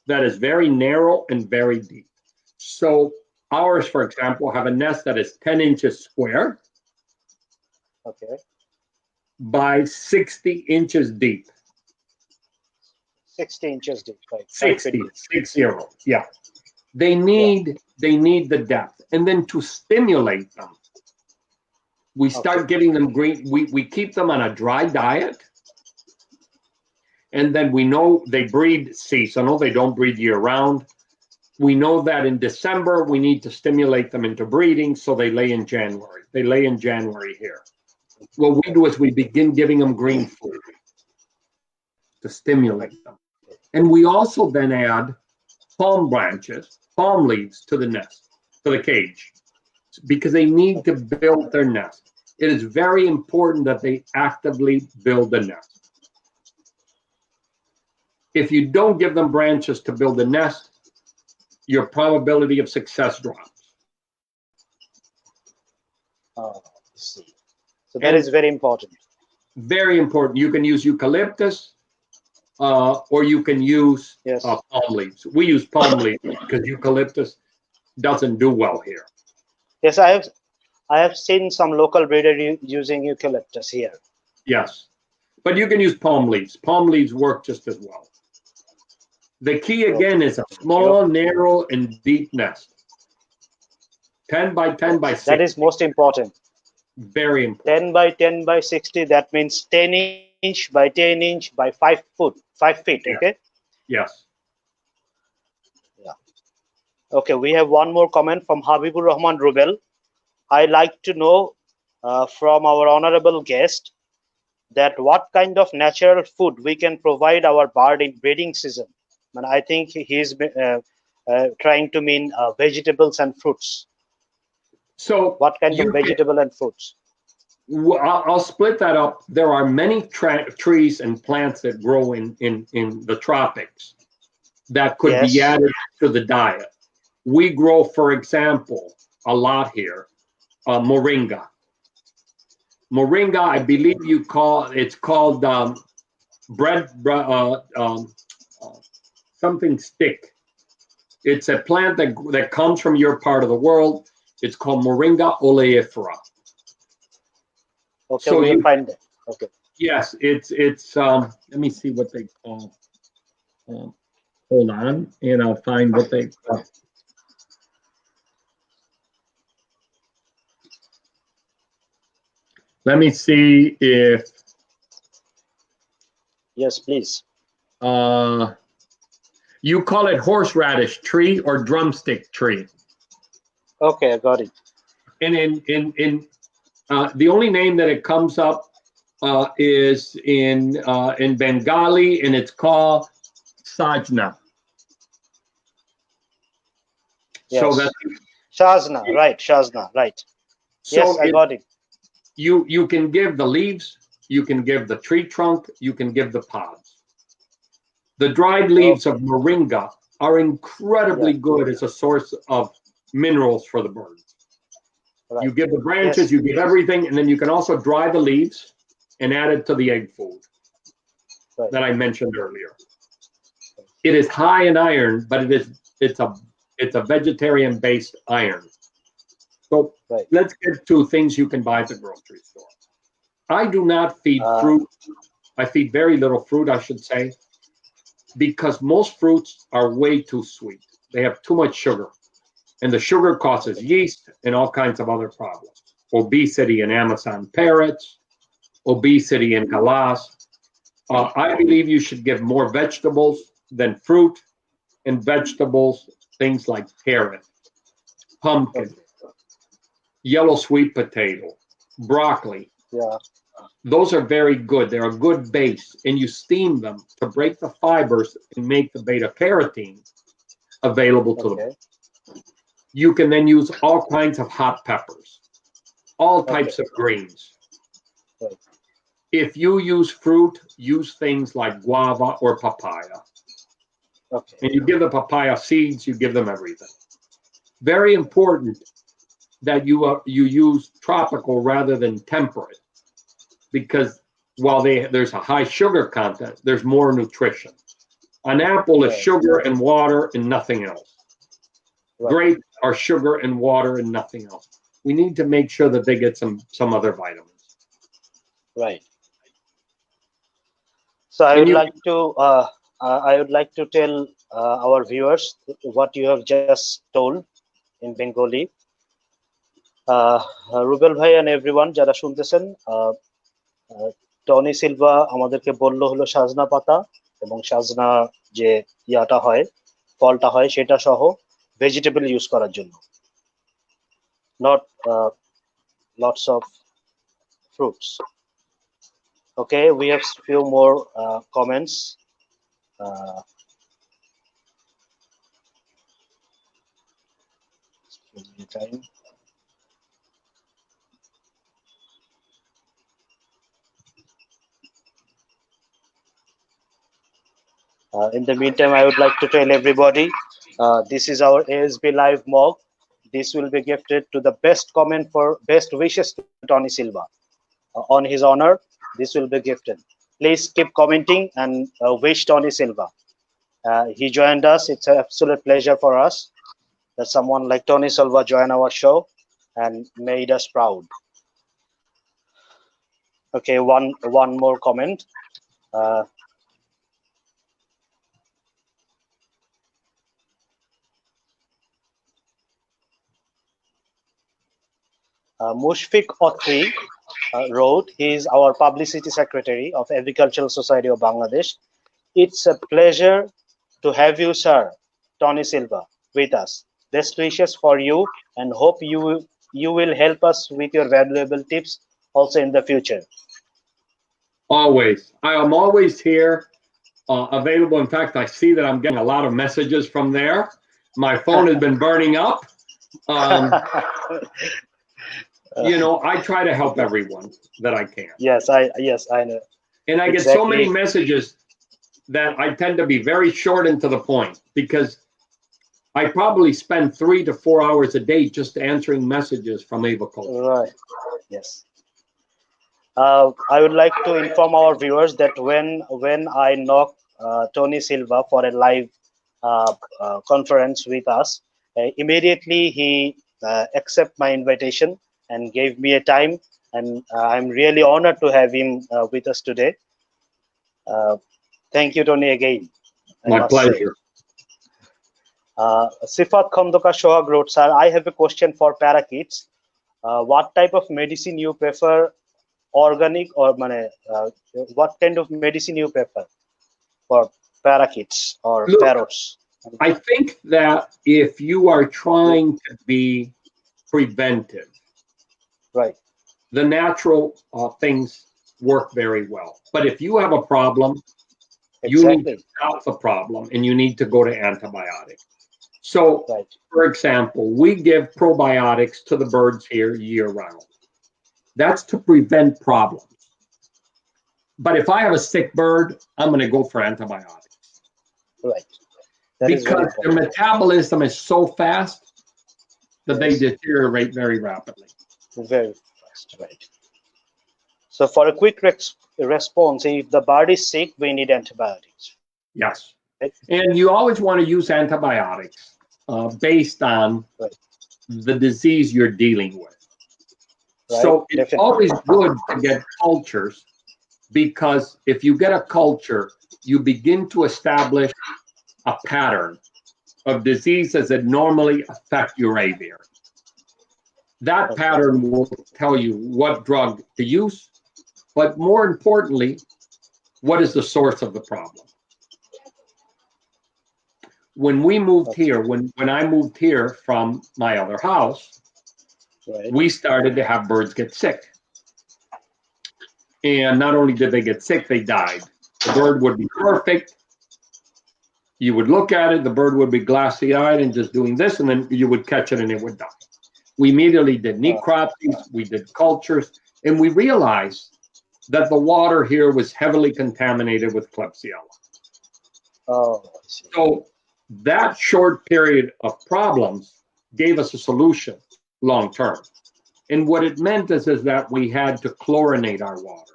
that is very narrow and very deep. So ours, for example, have a nest that is 10 inches square Okay, by 60 inches deep. 60 inches deep, right? 60, 60, yeah. They need the depth. And then to stimulate them, we start giving them green. We keep them on a dry diet. And then we know they breed seasonal, they don't breed year round. We know that in December, we need to stimulate them into breeding, so they lay in January. They lay in January here. What we do is we begin giving them green food to stimulate them. And we also then add palm branches, palm leaves to the nest, to the cage, because they need to build their nest. It is very important that they actively build the nest. If you don't give them branches to build a nest, your probability of success drops. So that is very important. Very important. You can use eucalyptus, or you can use palm leaves. We use palm leaves because eucalyptus doesn't do well here. Yes, I have seen some local breeder using eucalyptus here. Yes, but you can use palm leaves. Palm leaves work just as well. The key again is a small, narrow, and deep nest. 10 by 10 by 60. That is most important. Very important. 10 by 10 by 60. That means 10 inch by 10 inch by 5 feet. Yeah. Okay. Yes. Yeah. Okay. We have one more comment from Habibur Rahman Rubel. "I'd like to know from our honorable guest that what kind of natural food we can provide our bird in breeding season." And I think he's trying to mean vegetables and fruits. So what kind of vegetable and fruits? I'll split that up. There are many trees and plants that grow in the tropics that could be added to the diet. We grow, for example, a lot here, moringa. Moringa, I believe it's called something stick. It's a plant that comes from your part of the world. It's called Moringa oleifera. Okay, so we'll find it. Okay. Yes, it's let me see what they call. Hold on, and I'll find what they call. Let me see if. Yes, please. You call it horseradish tree or drumstick tree. Okay, I got it. And in the only name that it comes up is in Bengali, and it's called sajna. Yes. So that's Shazna, right? Shazna, right? So yes, I got it. You can give the leaves, you can give the tree trunk, you can give the pods. The dried leaves of moringa are incredibly good as a source of minerals for the birds. Right. You give the branches, you give everything, and then you can also dry the leaves and add it to the egg food that I mentioned earlier. It is high in iron, but it's a vegetarian-based iron. So let's get to things you can buy at the grocery store. I do not feed fruit I feed very little fruit, I should say, because most fruits are way too sweet. They have too much sugar, and the sugar causes yeast and all kinds of other problems. Obesity in Amazon parrots, obesity in galas. I believe you should give more vegetables than fruit, and vegetables, things like carrot, pumpkin, yellow sweet potato, broccoli. Yeah. Those are very good. They're a good base, and you steam them to break the fibers and make the beta carotene available to them. You can then use all kinds of hot peppers, all types of greens. Right. If you use fruit, use things like guava or papaya. Okay. And you give the papaya seeds, you give them everything. Very important that you use tropical rather than temperate, because while there's a high sugar content, there's more nutrition. An apple is sugar and water and nothing else. Right. Grapes are sugar and water and nothing else. We need to make sure that they get some other vitamins. Right. So I would like to tell our viewers what you have just told in Bengali. Rubel bhai and everyone যারা শুনতেছেন, Tony Silva আমাদেরকে বললো হলো সাজনা পাতা এবং সাজনা যে ইয়াটা হয়, ফলটা হয়, সেটা সহ ভেজিটেবল ইউজ করার জন্য, not lots of fruits. Okay, we have few more comments. Give me time. In the meantime, I would like to tell everybody, this is our ASB live mug. This will be gifted to the best comment for best wishes to Tony Silva. On his honor, this will be gifted. Please keep commenting and wish Tony Silva. He joined us. It's an absolute pleasure for us that someone like Tony Silva joined our show and made us proud. Okay, one more comment. Mushfiq Otri wrote, he is our publicity secretary of Agricultural Society of Bangladesh. It's a pleasure to have you, sir, Tony Silva, with us. Best wishes for you and hope you will help us with your valuable tips also in the future. Always. I am always here, available. In fact, I see that I'm getting a lot of messages from there. My phone has been burning up. You know, I try to help everyone that I can. Yes, I know. And I get so many messages that I tend to be very short and to the point, because I probably spend 3 to 4 hours a day just answering messages from aviculture. Right. Yes. I would like to inform our viewers that when I knock Tony Silva for a live conference with us, immediately he accept my invitation and gave me a time, and I'm really honored to have him with us today. Thank you, Tony, again. My pleasure. Sifat Khandokar Shohag wrote, sir, I have a question for parakeets. What type of medicine you prefer, organic or what kind of medicine you prefer for parakeets or parrots? I think that if you are trying to be preventive, right, the natural things work very well. But if you have a problem, you need to stop the problem and you need to go to antibiotics. So, for example, we give probiotics to the birds here year round. That's to prevent problems. But if I have a sick bird, I'm going to go for antibiotics. Right. Because their metabolism is so fast that they deteriorate very rapidly. Very fast, right. So for a quick response, if the bird is sick, we need antibiotics. Yes. And you always want to use antibiotics based on the disease you're dealing with. Right. So it's always good to get cultures because if you get a culture, you begin to establish a pattern of diseases that normally affect your aviary. That pattern will tell you what drug to use, but more importantly, what is the source of the problem? When we moved here, when I moved here from my other house, we started to have birds get sick. And not only did they get sick, they died. The bird would be perfect. You would look at it, the bird would be glassy-eyed and just doing this, and then you would catch it and it would die. We immediately did necropsies, we did cultures, and we realized that the water here was heavily contaminated with Klebsiella. Oh, so that short period of problems gave us a solution long term. And what it meant is that we had to chlorinate our water.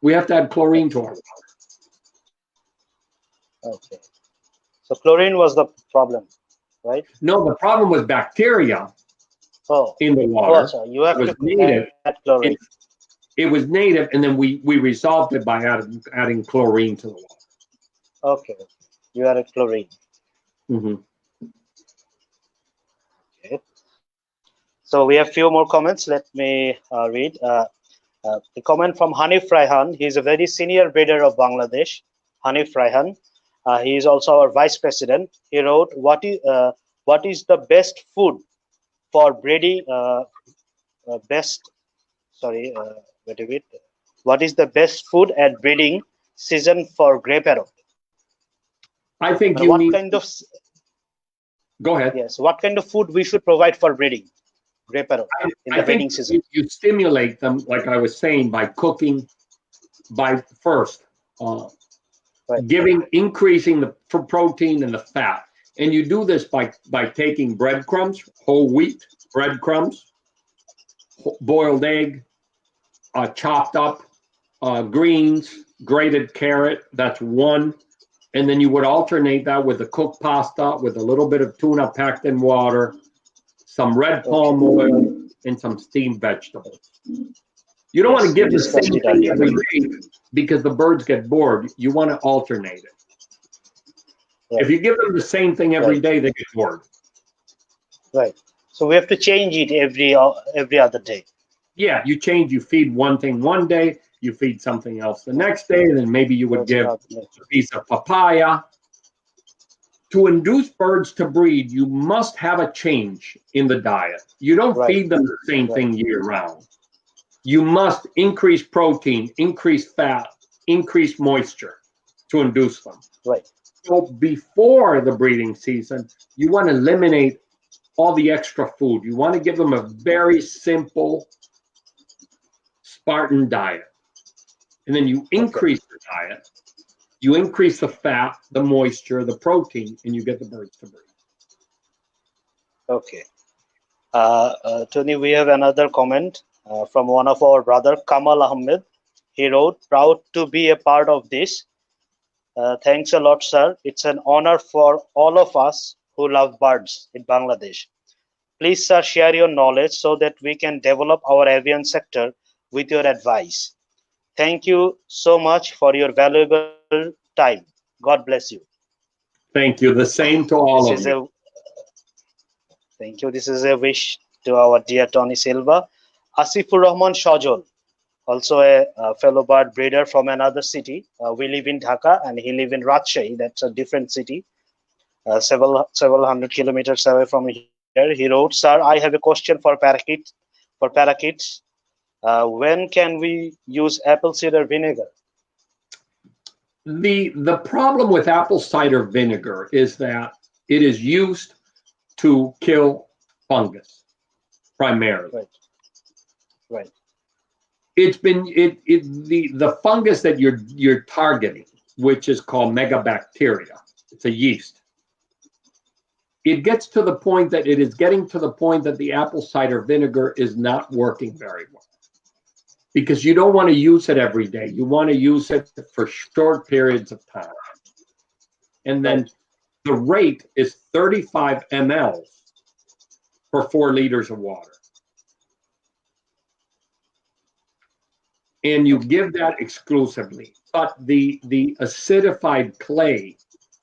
We have to add chlorine to our water. okay. So chlorine was the problem, right? No, the problem was bacteria in the Oh, water. so you have It was to native. add chlorine. It was native, and then we resolved it by adding chlorine to the water. Okay, you added chlorine. Mm-hmm. Okay. So we have few more comments. Let me read. The comment from Hanif Raihan. He's a very senior breeder of Bangladesh. Hanif Raihan. He is also our vice president. He wrote, what is the best food for breeding? Wait a bit. What is the best food at breeding season for grey parrot? I think And you what need. kind of Go ahead. yes? What kind of food we should provide for breeding grey parrot in the breeding season? You stimulate them, like I was saying, by cooking, by first increasing the protein and the fat, and you do this by taking breadcrumbs, whole wheat breadcrumbs, boiled egg, chopped up greens, grated carrot. That's one. And then you would alternate that with the cooked pasta, with a little bit of tuna packed in water, some red palm oil, and some steamed vegetables. You don't want to give the same thing every day because the birds get bored. You want to alternate it. Right. If you give them the same thing every day, they get bored. Right. So we have to change it every other day. Yeah, you change. You feed one thing one day, you feed something else the next day, and then maybe you would give a piece of papaya. To induce birds to breed, you must have a change in the diet. You don't feed them the same thing year round. You must increase protein, increase fat, increase moisture to induce them. Right. So before the breeding season, you want to eliminate all the extra food. You want to give them a very simple Spartan diet. And then you increase the diet, you increase the fat, the moisture, the protein, and you get the birds to breed. Okay. Tony, we have another comment from one of our brother, Kamal Ahmed. He wrote, proud to be a part of this. Thanks a lot, sir. It's an honor for all of us who love birds in Bangladesh. Please, sir, share your knowledge so that we can develop our avian sector with your advice. Thank you so much for your valuable time. God bless you. Thank you. The same to all of you. Thank you. This is a wish to our dear Tony Silva. Asifur Rahman Shajol, also a fellow bird breeder from another city. We live in Dhaka and he lives in Rajshahi. That's a different city, several hundred kilometers away from here. He wrote, sir, I have a question for parakeets. When can we use apple cider vinegar? The problem with apple cider vinegar is that it is used to kill fungus primarily. Right. It's been the fungus that you're targeting, which is called megabacteria. It's a yeast. It gets to the point that it is getting to the point that the apple cider vinegar is not working very well. Because you don't want to use it every day. You want to use it for short periods of time. And then the rate is 35 ml per 4 liters of water. and you give that exclusively. But the acidified clay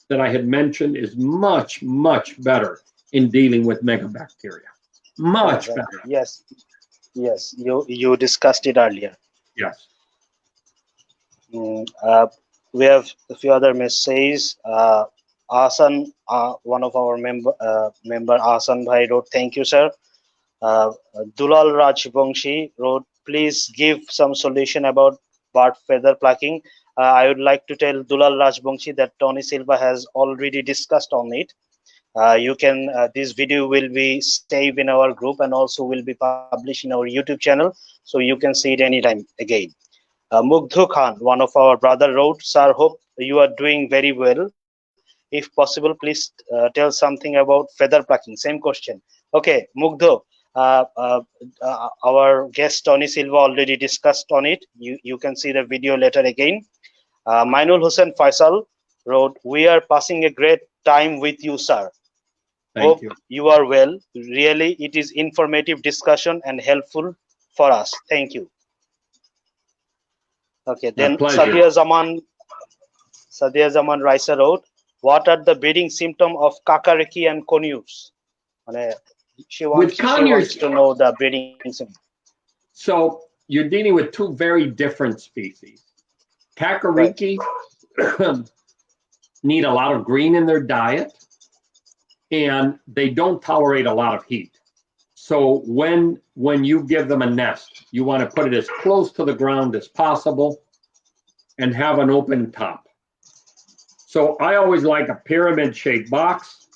that I had mentioned is much, much better in dealing with megabacteria. Much better. Yes, yes, you discussed it earlier. Yes. We have a few other messages. Asan, one of our member Asan Bhai wrote, "Thank you, sir." Dulal Rajbangshi wrote, "Please give some solution about bird feather plucking." I would like to tell Dulal Rajbangshi that Tony Silva has already discussed on it. You can this video will be saved in our group and also will be published in our YouTube channel, so you can see it anytime again. Mugdhu Khan, one of our brother, wrote, "Sir, hope you are doing very well. If possible, please tell something about feather plucking." Same question. Okay, Mugdhu, our guest Tony Silva already discussed on it. You can see the video later again. Mainul Hussain Faisal wrote, "We are passing a great time with you, sir. Hope you are well. Really, it is informative discussion and helpful for us. Thank you." Okay, then Sadia Zaman Raisa wrote, "What are the breeding symptoms of kakariki and conures?" She wants to know the breeding symptoms. So you're dealing with two very different species. Kakariki need a lot of green in their diet, and they don't tolerate a lot of heat. So when you give them a nest, you want to put it as close to the ground as possible and have an open top. So I always like a pyramid-shaped box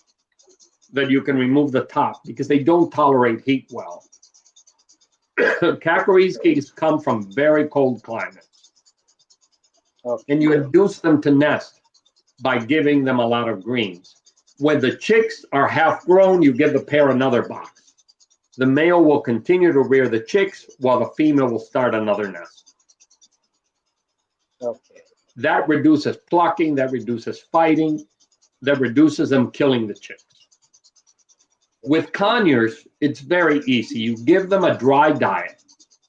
that you can remove the top because they don't tolerate heat well. Kakarikis come from very cold climates. Okay. And you induce them to nest by giving them a lot of greens. When the chicks are half grown, you give the pair another box. The male will continue to rear the chicks while the female will start another nest. Okay. That reduces plucking, that reduces fighting, that reduces them killing the chicks. With conures, it's very easy. You give them a dry diet,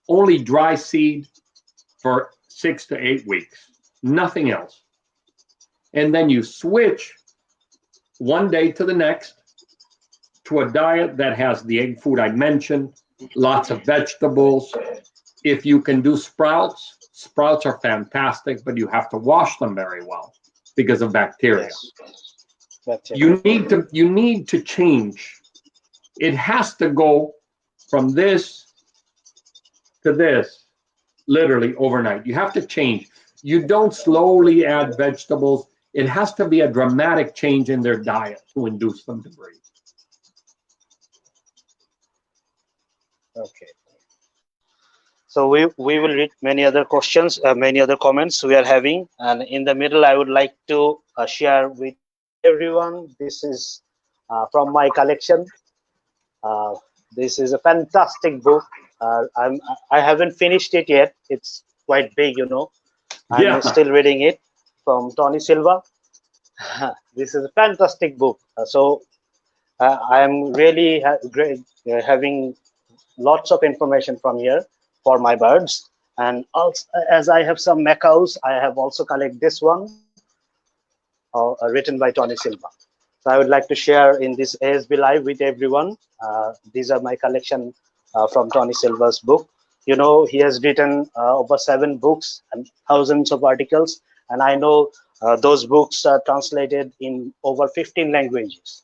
only dry seed for 6 to 8 weeks, nothing else. And then you switch one day to the next to a diet that has the egg food I mentioned, lots of vegetables. If you can do sprouts, sprouts are fantastic, but you have to wash them very well because of bacteria. Yes. You need to change. It has to go from this to this literally overnight. You have to change. You don't slowly add vegetables. It has to be a dramatic change in their diet to induce them to breed. Okay. So we will read many other questions, many other comments we are having, and in the middle I would like to share with everyone. This is from my collection. This is a fantastic book. I haven't finished it yet. It's quite big, you know. I'm still reading it, from Tony Silva. This is a fantastic book. So I am really having lots of information from here for my birds. And also, as I have some macaws, I have also collected this one, written by Tony Silva. So I would like to share in this ASB live with everyone. These are my collection from Tony Silva's book. You know, he has written over 7 books and thousands of articles, and I know those books are translated in over 15 languages.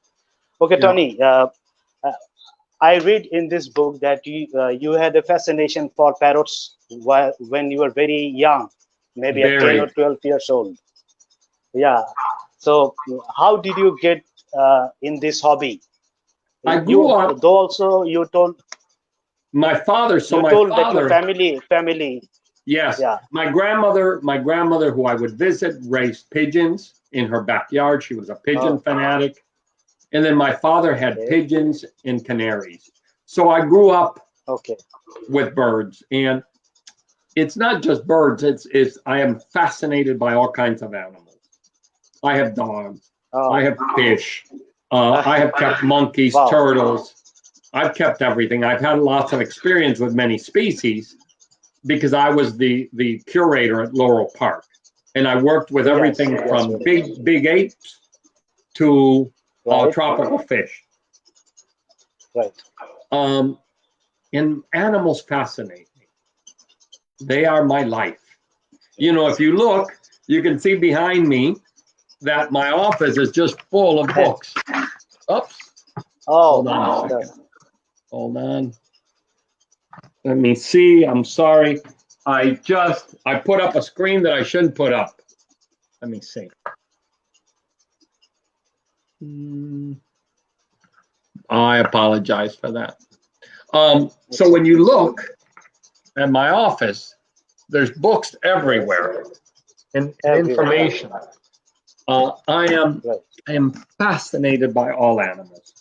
Okay, Tony, I read in this book that you had a fascination for parrots when you were very young, maybe at 10 or 12 years old. Yeah. So how did you get in this hobby? I grew up. Though also you told my father. So you my told father, that your family. Yes. Yeah. My grandmother, who I would visit, raised pigeons in her backyard. She was a pigeon fanatic. And then my father had pigeons and canaries. So I grew up with birds. And it's not just birds. I am fascinated by all kinds of animals. I have dogs. I have fish. I have kept monkeys, turtles. I've kept everything. I've had lots of experience with many species. because I was the curator at Laurel Park, and I worked with everything from big apes to tropical fish. Right. And animals fascinate me. They are my life. You know, if you look, you can see behind me that my office is just full of books. Oops. Oh, Hold on a second. Hold on. Let me see. I'm sorry. I put up a screen that I shouldn't put up. Let me see. I apologize for that. So when you look at my office, there's books everywhere and information. I am fascinated by all animals.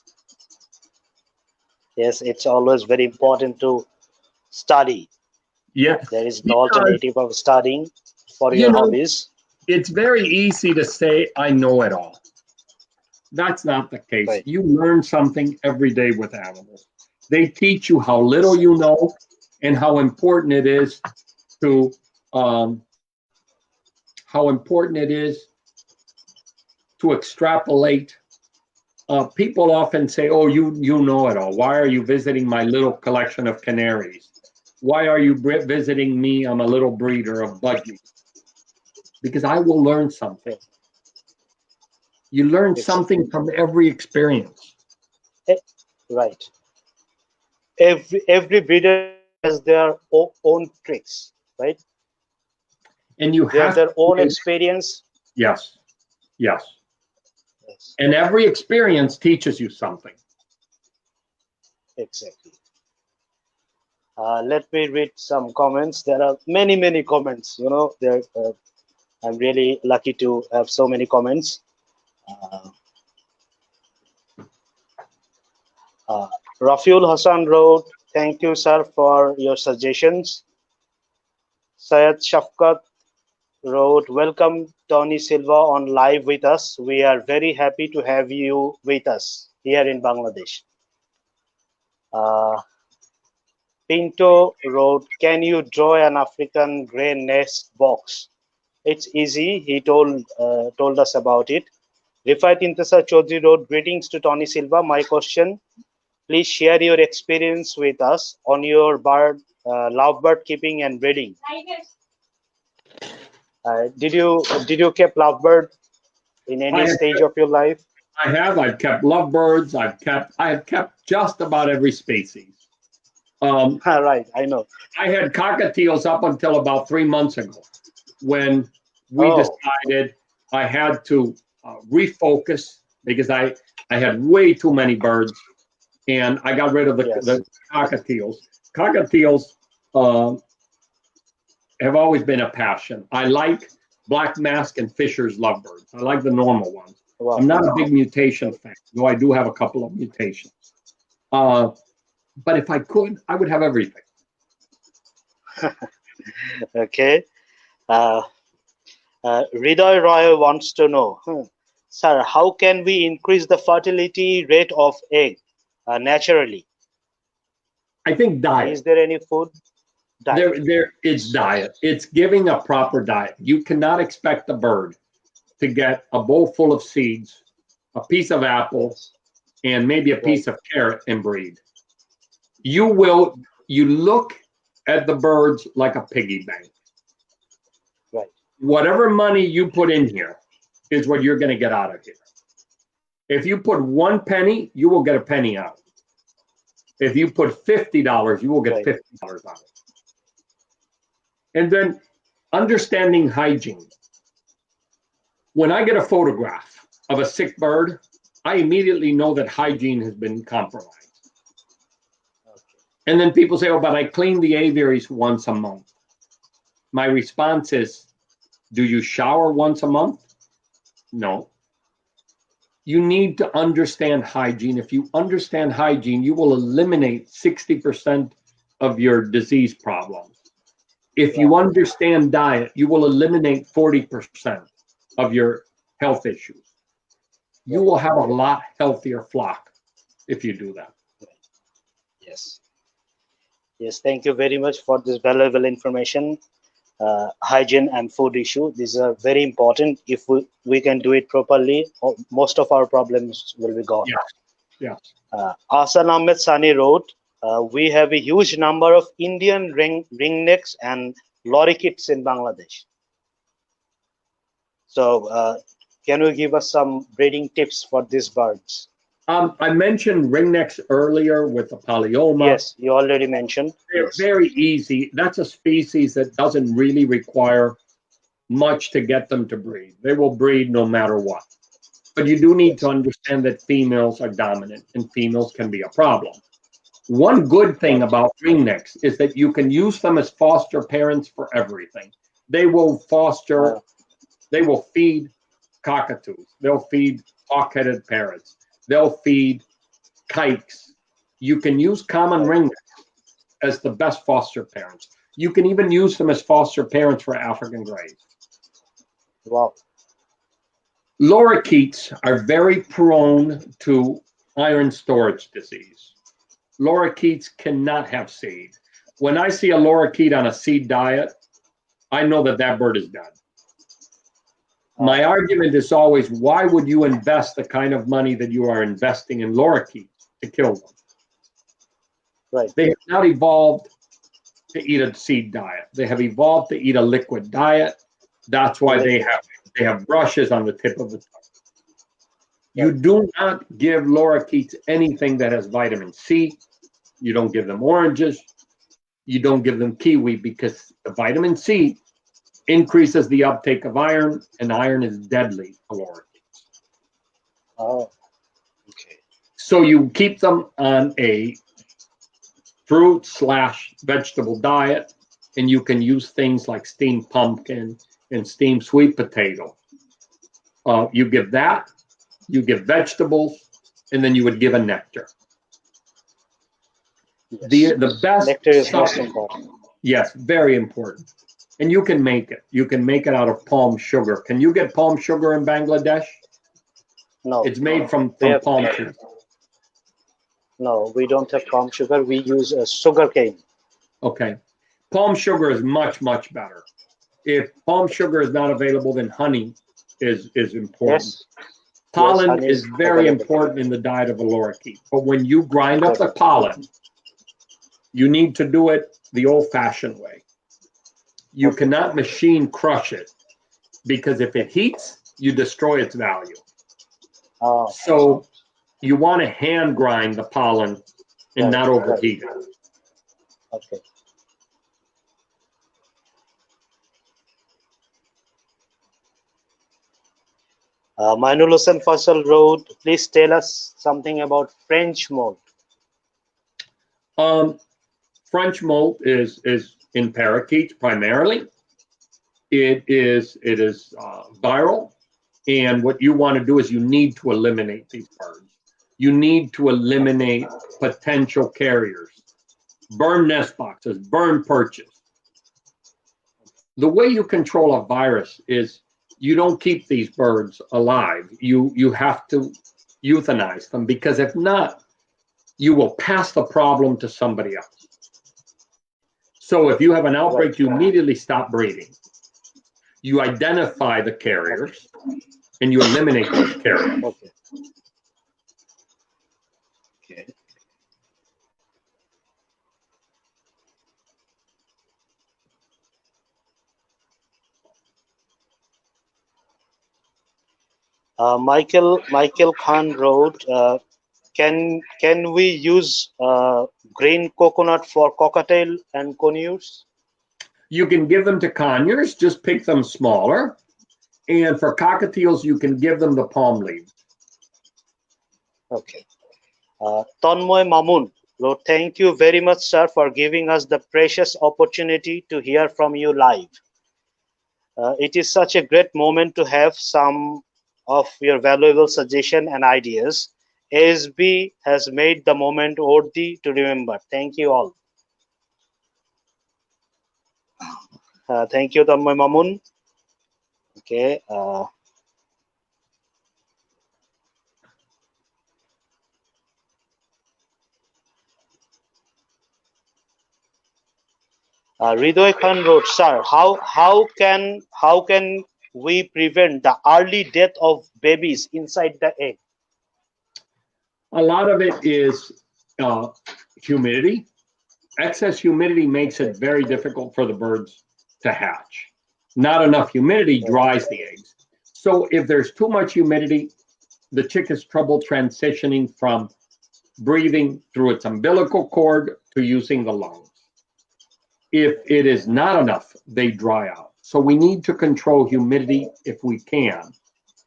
Yes, it's always very important to study. Yes. There is no alternative of studying for your hobbies. It's very easy to say, I know it all. That's not the case. Right. You learn something every day with animals. They teach you how little you know and how important it is to extrapolate. People often say, oh, you know it all. Why are you visiting my little collection of canaries? Why are you visiting me? I'm a little breeder of budgies. Because I will learn something. You learn something from every experience. Right. Every breeder has their own tricks, right? And you have their own experience. Yes. And every experience teaches you something. Exactly. Let me read some comments. There are many comments. You know, I'm really lucky to have so many comments. Rafiul Hassan wrote, "Thank you, sir, for your suggestions." Syed Shafkat wrote, "Welcome, Tony Silva, on live with us. We are very happy to have you with us here in Bangladesh." Pinto wrote, "Can you draw an African grey nest box?" It's easy. He told us about it. Rifat Intesa Chaudhary wrote, "Greetings to Tony Silva. My question: please share your experience with us on your lovebird keeping and breeding." Did you keep lovebird in any stage of your life? I have. I've kept lovebirds. I have kept just about every species. Right, I know. I had cockatiels up until about 3 months ago, when we decided I had to refocus because I had way too many birds, and I got rid of the cockatiels. Cockatiels have always been a passion. I like black mask and Fisher's lovebirds. I like the normal ones. Wow. I'm not a big mutation fan, though I do have a couple of mutations. But if I could, I would have everything. Okay. Ridoy Roy wants to know, sir, how can we increase the fertility rate of egg naturally? I think diet. Is there any food? Diet. It's diet. It's giving a proper diet. You cannot expect a bird to get a bowl full of seeds, a piece of apple, and maybe a piece of carrot and breed. You look at the birds like a piggy bank. Right. Whatever money you put in here is what you're going to get out of here. If you put 1 penny, you will get a penny out. If you put $50, you will get $50 out. And then understanding hygiene. When I get a photograph of a sick bird, I immediately know that hygiene has been compromised. And then people say, oh, but I clean the aviaries once a month. My response is, do you shower once a month? No. You need to understand hygiene. If you understand hygiene, you will eliminate 60% of your disease problems. If you understand diet, you will eliminate 40% of your health issues. You will have a lot healthier flock if you do that. Yes. Yes, thank you very much for this valuable information. Hygiene and food issue, these are very important. If we can do it properly, most of our problems will be gone. Yes, yes. Hasan Ahmed Sani wrote, we have a huge number of Indian ringnecks and lorikeets in Bangladesh. So can you give us some breeding tips for these birds? I mentioned ringnecks earlier with the polyoma. Yes, you already mentioned. They're Yes. very easy. That's a species that doesn't really require much to get them to breed. They will breed no matter what. But you do need to understand that females are dominant and females can be a problem. One good thing about ringnecks is that you can use them as foster parents for everything. They will foster, they will feed cockatoos, they'll feed hawk-headed parrots, they'll feed kikes. You can use common ringnecks as the best foster parents. You can even use them as foster parents for African greys. Wow. Lorikeets are very prone to iron storage disease. Lorikeets cannot have seed. When I see a lorikeet on a seed diet, I know that that bird is dead. My argument is always, why would you invest the kind of money that you are investing in lorikeets to kill them? Right. They have not evolved to eat a seed diet. They have evolved to eat a liquid diet. That's why they have brushes on the tip of the tongue. You do not give lorikeets anything that has vitamin C. You don't give them oranges. You don't give them kiwi because the vitamin C increases the uptake of iron, and iron is deadly to lorikeets. Oh, okay. So you keep them on a fruit/vegetable diet, and you can use things like steamed pumpkin and steamed sweet potato. You give that, you give vegetables, and then you would give a nectar. Yes. The best Nectar is stuff, most important. yes, very important. And you can make it. You can make it out of palm sugar. Can you get palm sugar in Bangladesh? No. It's made from have, palm trees. No, we don't have palm sugar. We use sugar cane. Okay. Palm sugar is much, much better. If palm sugar is not available, then honey is important. Yes. Pollen Yes, is very important in the diet of a lorikeet. But when you grind up the pollen, you need to do it the old-fashioned way. You cannot machine crush it because if it heats, you destroy its value. So you want to hand grind the pollen and not overheat it. Okay. Mainul Hussain Faisal wrote, please tell us something about French mold. French mold is in parakeets primarily. It is viral, and what you want to do is you need to eliminate these birds. You need to eliminate potential carriers, burn nest boxes, burn perches. The way you control a virus is you don't keep these birds alive. You have to euthanize them, because if not, you will pass the problem to somebody else. So if you have an outbreak, you immediately stop breeding. You identify the carriers and you eliminate those carriers. Okay. Okay. Michael Khan wrote, can we use green coconut for cockatiel and conures? You can give them to conures, just pick them smaller. And for cockatiels, you can give them the palm leaves. Okay. Tanmoy Mamun wrote, thank you very much, sir, for giving us the precious opportunity to hear from you live. It is such a great moment to have some of your valuable suggestions and ideas. ASB has made the moment worthy to remember. Thank you all. Thank you, Tanmoy Mamun. Okay. Ridoy Khan wrote, "Sir, how can we prevent the early death of babies inside the egg?" A lot of it is humidity. Excess humidity makes it very difficult for the birds to hatch. Not enough humidity dries the eggs. So if there's too much humidity, the chick has trouble transitioning from breathing through its umbilical cord to using the lungs. If it is not enough, they dry out. So we need to control humidity if we can.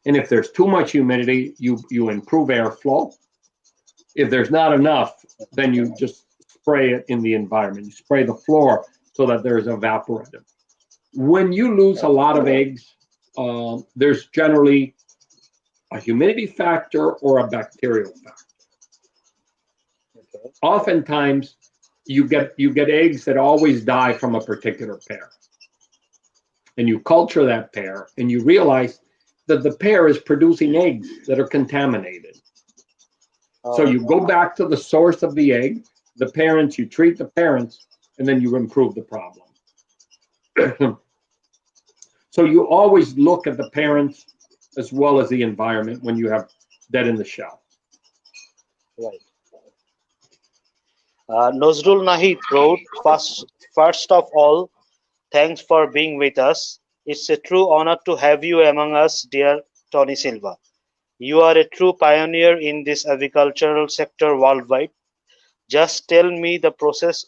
And if there's too much humidity, you improve airflow. If there's not enough, then you just spray it in the environment. You spray the floor so that there's evaporative. When you lose a lot of eggs, there's generally a humidity factor or a bacterial factor. Okay. Oftentimes, you get eggs that always die from a particular pair, and you culture that pair, and you realize that the pair is producing eggs that are contaminated. So you go back to the source of the egg, the parents, you treat the parents, and then you improve the problem. So you always look at the parents as well as the environment when you have dead in the shell. Right. Nozrul Nahid wrote, first of all, thanks for being with us. It's a true honor to have you among us, dear Tony Silva. You are a true pioneer in this agricultural sector worldwide. Just tell me the process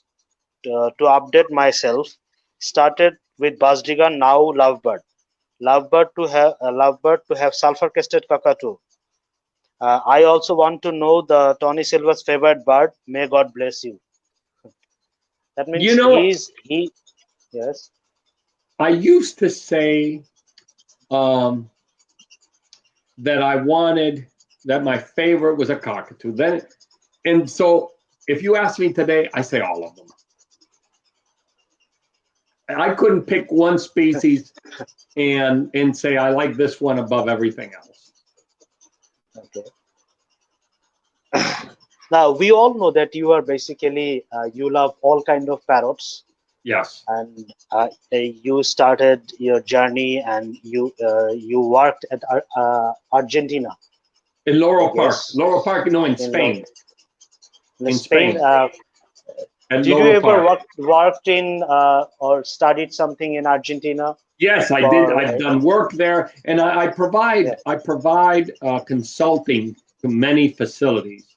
to update myself. Started with Buzzdigger, now Lovebird. Lovebird to have sulfur-crested cockatoo. I also want to know the Tony Silva's favorite bird. May God bless you. That means yes. I used to say that I wanted that my favorite was a cockatoo. And so if you ask me today, I say all of them. I couldn't pick one species and say I like this one above everything else. Okay. Now we all know that you are basically you love all kind of parrots. Yes. And you started your journey, and you worked at Argentina. In Laurel Park, no, in Spain. In Spain. Did you Laurel ever Park. worked in or studied something in Argentina? Yes, I did. I've done work there, and I provide consulting to many facilities,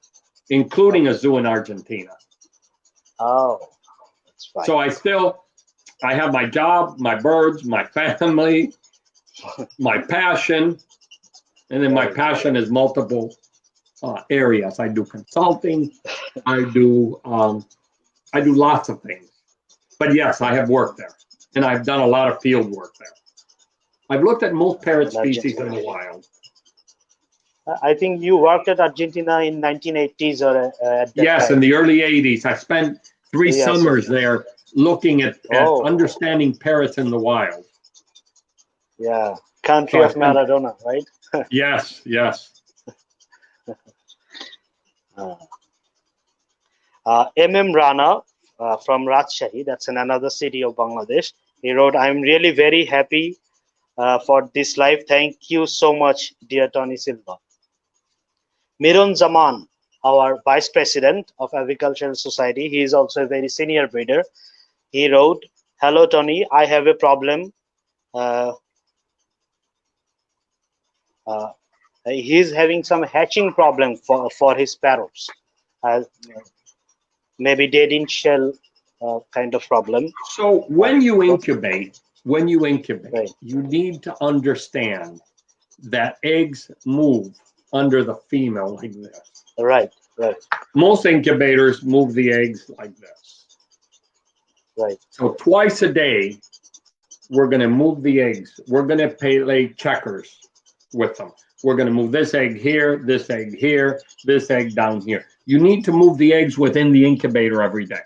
including a zoo in Argentina. Oh, that's fine. So I have my job, my birds, my family, my passion, and then my passion is multiple areas. I do consulting. I do lots of things. But yes, I have worked there, and I've done a lot of field work there. I've looked at most parrot species in the wild. I think you worked at Argentina in 1980s or at that yes, time. In the early 80s. I spent 3 summers there looking at understanding parrots in the wild. Yeah, country of Maradona, right? Yes. MM Rana from Rajshahi, that's in another city of Bangladesh. He wrote, "I'm really very happy for this live. Thank you so much, dear Tony Silva." Mirun Zaman, our Vice President of Agricultural Society, he is also a very senior breeder. He wrote, "Hello Tony, I have a problem. He's having some hatching problem for his parrots. Maybe dead in shell kind of problem." So when you incubate, Right. you need to understand that eggs move under the female like this. Right. Most incubators move the eggs like this. Right. So twice a day, we're going to move the eggs. We're going to lay checkers with them. We're going to move this egg here, this egg down here. You need to move the eggs within the incubator every day.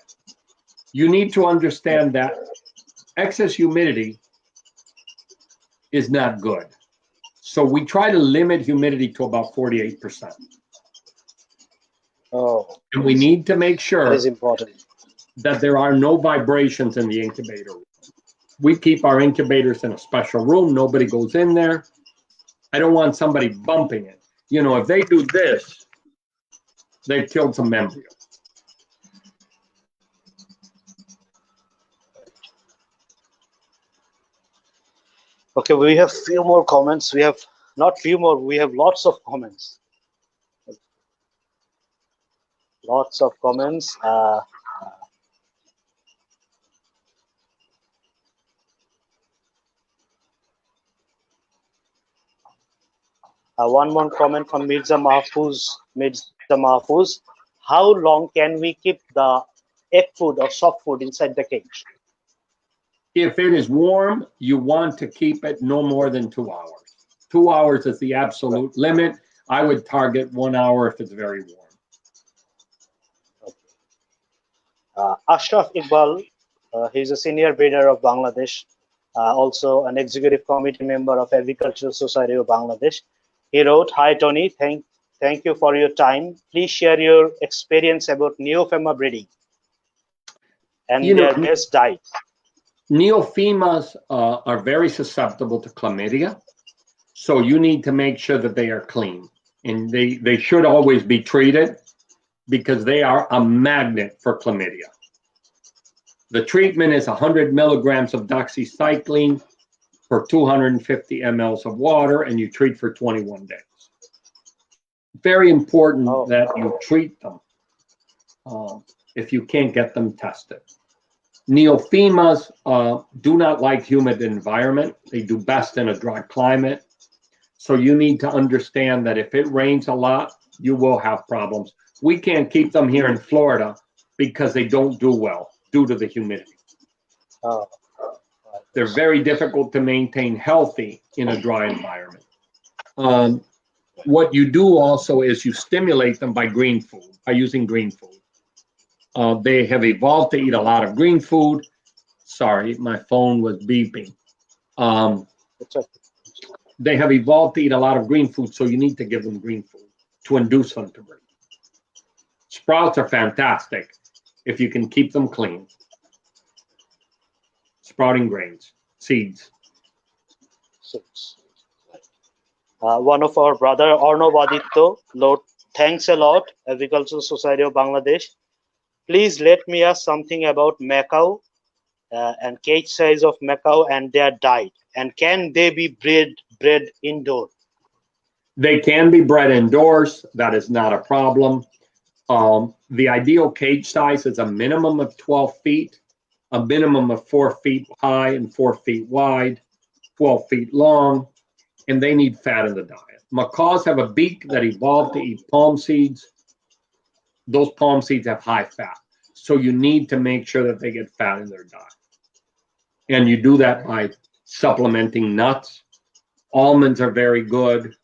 You need to understand that excess humidity is not good. So we try to limit humidity to about 48%. Oh. And we need to make sure that is important. that there are no vibrations in the incubator room. We keep our incubators in a special room. Nobody goes in there. I don't want somebody bumping it. You know, if they do this, they've killed some embryo. Okay, we have few more comments. We have not few more. We have lots of comments. Lots of comments. One more comment from Mirza Mahfouz. How long can we keep the egg food or soft food inside the cage? If it is warm, you want to keep it no more than 2 hours. 2 hours is the absolute limit. I would target 1 hour if it's very warm. Ashraf Iqbal, he's a senior breeder of Bangladesh, also an executive committee member of Agricultural Society of Bangladesh. He wrote, "Hi Tony, thank you for your time. Please share your experience about Neophema breeding and their best diet." Neophemas are very susceptible to chlamydia, so you need to make sure that they are clean, and they should always be treated because they are a magnet for chlamydia. The treatment is 100 milligrams of doxycycline per 250 mLs of water, and you treat for 21 days. Very important that you treat them if you can't get them tested. Neophemas do not like humid environment. They do best in a dry climate. So you need to understand that if it rains a lot, you will have problems. We can't keep them here in Florida because they don't do well due to the humidity. They're very difficult to maintain healthy in a dry environment. What you do also is you stimulate them by green food, by using green food. They have evolved to eat a lot of green food. Sorry, my phone was beeping. They have evolved to eat a lot of green food, so you need to give them green food to induce them to breed. Sprouts are fantastic if you can keep them clean. Sprouting grains, seeds. One of our brother, Arnav Aditya, Lord, thanks a lot, Agricultural Society of Bangladesh. Please let me ask something about macaw and cage size of macaw and their diet. And can they be bred indoor? They can be bred indoors. That is not a problem. The ideal cage size is a minimum of 12 feet, a minimum of 4 feet high and 4 feet wide, 12 feet long, and they need fat in the diet. Macaws have a beak that evolved to eat palm seeds. Those palm seeds have high fat. So you need to make sure that they get fat in their diet. And you do that by supplementing nuts. Almonds are very good.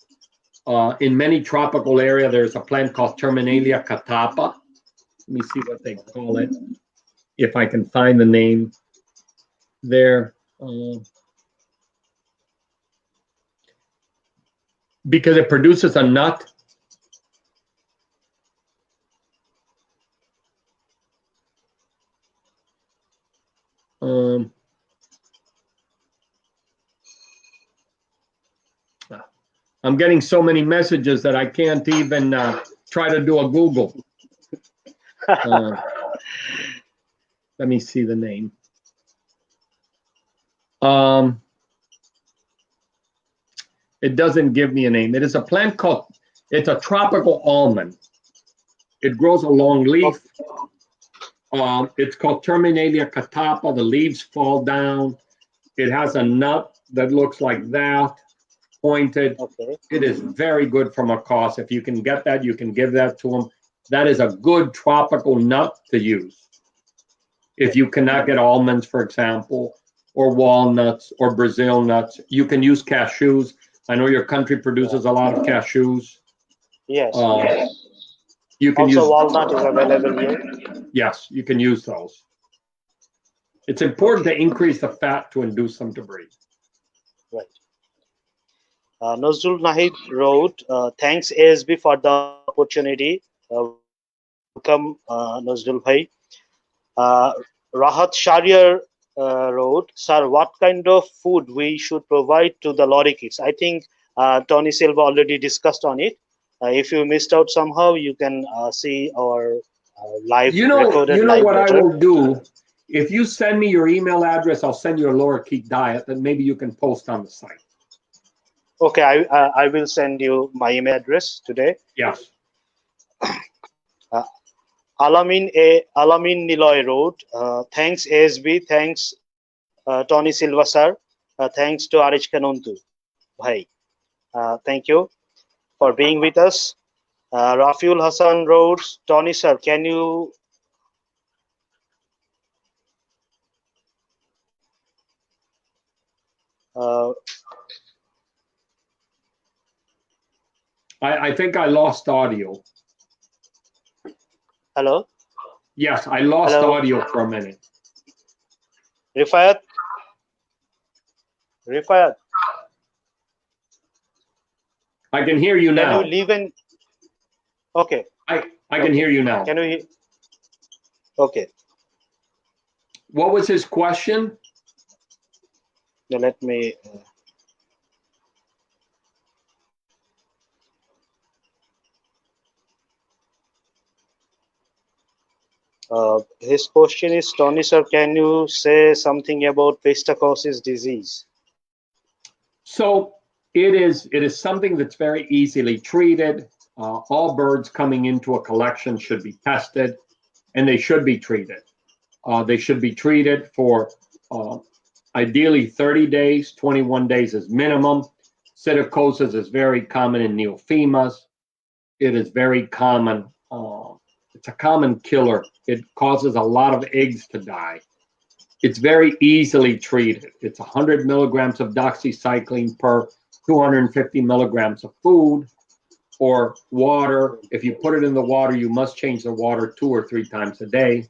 In many tropical areas, there's a plant called Terminalia catapa. Let me see what they call it, if I can find the name there. Because it produces a nut. I'm getting so many messages that I can't even try to do a Google. Let me see the name. It doesn't give me a name. It is a plant called, it's a tropical almond. It grows a long leaf. It's called Terminalia catapa. The leaves fall down. It has a nut that looks like that, pointed. Okay. It is very good for macaws. If you can get that, you can give that to them. That is a good tropical nut to use. If you cannot get almonds, for example, or walnuts or Brazil nuts, you can use cashews. I know your country produces a lot of cashews. Yes. You can also use walnut is available here. Yes, you can use those. It's important to increase the fat to induce them to breed. Right. Nazrul Nahid wrote, thanks ASB for the opportunity. Welcome, Nazrul Bhai. Rahat Shariar wrote, "Sir, what kind of food we should provide to the lorikeets?" I think Tony Silva already discussed on it. If you missed out somehow, you can see our live recorded You know live what I letter. will do? If you send me your email address, I'll send you a lorikeet diet that maybe you can post on the site. Okay, I will send you my email address today. Yes. Alamin Niloy wrote, "Thanks ASB, thanks Tony Silva sir, thanks to RH Kanuntu bhai. Thank you for being with us." Rafiul Hassan wrote, "Tony sir, can you uh, I think I lost audio. hello Yes, I lost hello audio for a minute. Rifayat I can hear you can now. you leave in okay I can hear you now. can you okay What was his question? now let me his question is, Tony sir, can you say something about pistachosis disease? So it is something that's very easily treated. All birds coming into a collection should be tested, and they should be treated. They should be treated for ideally 30 days, 21 days is minimum. Psittacosis is very common in neophemas. It is very common. It's a common killer. It causes a lot of eggs to die. It's very easily treated. It's 100 milligrams of doxycycline per 250 milligrams of food or water. If you put it in the water, you must change the water 2 or 3 times a day.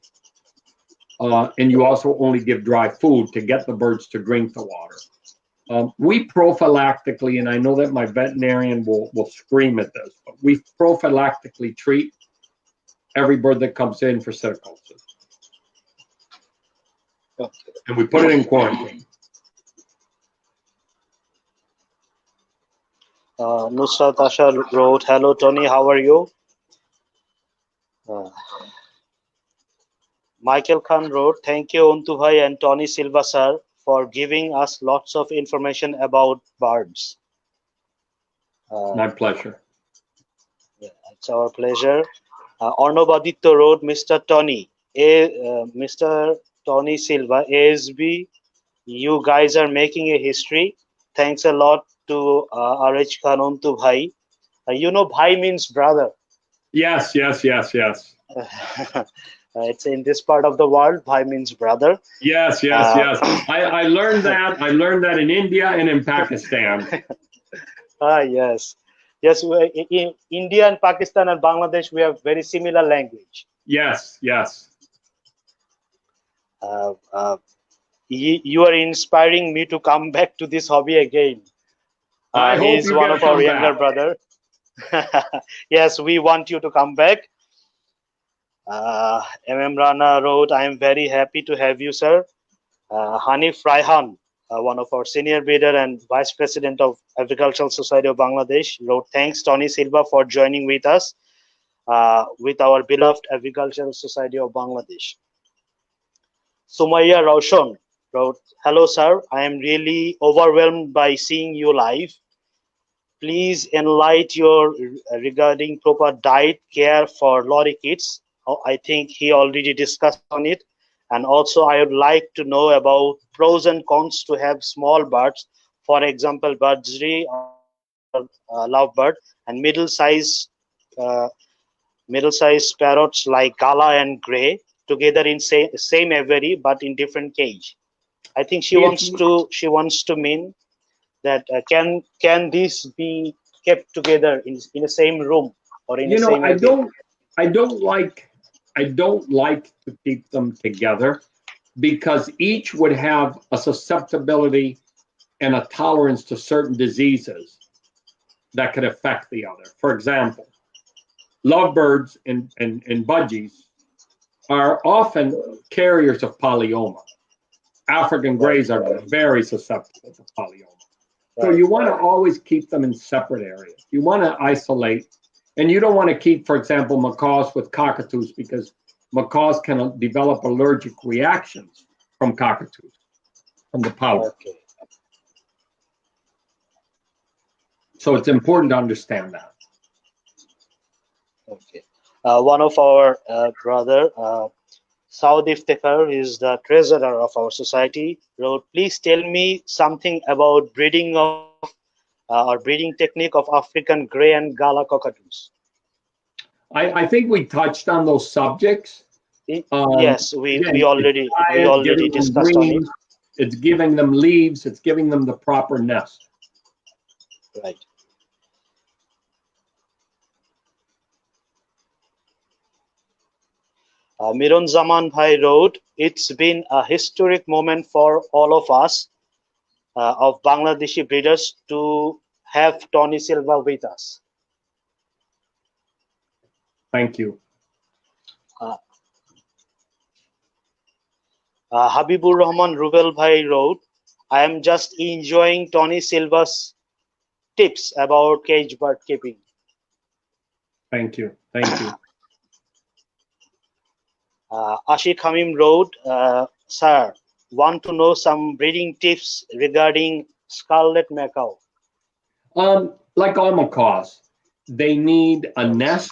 And you also only give dry food to get the birds to drink the water. We prophylactically, and I know that my veterinarian will scream at this, but we prophylactically treat every bird that comes in for psittacosis. Okay. And we put it in quarantine. Nusrat Asha wrote, "Hello Tony, how are you?" Michael Khan wrote, "Thank you Untu bhai and Tony Silva sir for giving us lots of information about birds." My pleasure. Yeah, it's our pleasure. Arnav Aditya wrote, "Mr. Mr. Tony Silva, ASB, you guys are making a history. Thanks a lot to RH Khan Untu bhai." You know, bhai means brother. Yes. It's in this part of the world, bhai means brother. Yes. I learned that. I learned that in India and in Pakistan. Yes. In India and Pakistan and Bangladesh, we have very similar language. Yes. You are inspiring me to come back to this hobby again. I hope He's you one get of our come younger back. brother. Yes, we want you to come back. MM Rana wrote, "I am very happy to have you, sir." Hanif Raihan, one of our senior breeder and vice president of Agricultural Society of Bangladesh, wrote, "Thanks Tony Silva for joining with us with our beloved Agricultural Society of Bangladesh." Sumaya Roshan wrote, "Hello sir, I am really overwhelmed by seeing you live. Please enlighten your regarding proper diet care for lorikeets." I think he already discussed on it. And also I would like to know about pros and cons to have small birds, for example, birdsery or lovebird, and middle-sized parrots like Gala and Gray together in same aviary but in different cage. I think she wants to mean that can these be kept together in the same room or in the same aviary? I don't like to keep them together because each would have a susceptibility and a tolerance to certain diseases that could affect the other. For example, lovebirds and budgies are often carriers of polyoma. African grays are very susceptible to polyoma. So you want to always keep them in separate areas. You want to isolate, and you don't want to keep, for example, macaws with cockatoos, because macaws can develop allergic reactions from cockatoos, from the powder. Okay. So it's important to understand that. Okay. One of our brother, Saud Iftikhar, is the treasurer of our society, wrote, please tell me something about breeding of or breeding technique of African grey and Gala cockatoos. I think we touched on those subjects. Yes, Again, we already giving them discussed on it. greens, it's giving them leaves, it's giving them the proper nest. Right. Miron Zaman Bhai wrote, it's been a historic moment for all of us of Bangladeshi breeders to have Tony Silva with us. Thank you. Habibur Rahman Rubel Bhai wrote, I am just enjoying Tony Silva's tips about cage bird keeping. Thank you. Thank you. Ashik Hamim wrote, sir, want to know some breeding tips regarding scarlet macaw. Like all macaws, they need a nest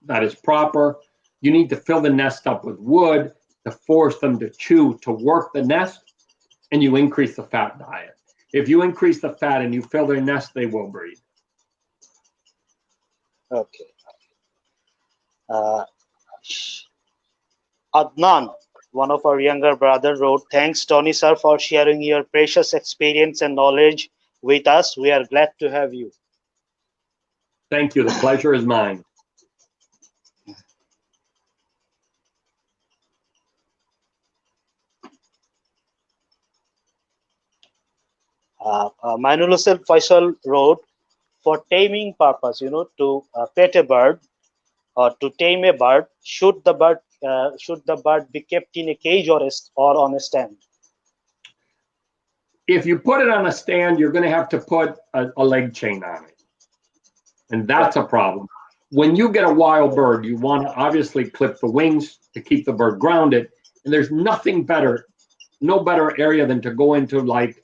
that is proper. You need to fill the nest up with wood to force them to chew to work the nest, and you increase the fat diet. If you increase the fat and you fill their nest, they will breed. Okay. Adnan, one of our younger brother, wrote, thanks Tony sir for sharing your precious experience and knowledge with us. We are glad to have you. Thank you. The pleasure is mine. Mainul Hussain Faisal wrote, for taming purpose, to pet a bird or to tame a bird, should the bird be kept in a cage or on a stand? If you put it on a stand, you're going to have to put a leg chain on it, and that's a problem. When you get a wild bird, you want to obviously clip the wings to keep the bird grounded, and there's nothing better, no better area than to go into like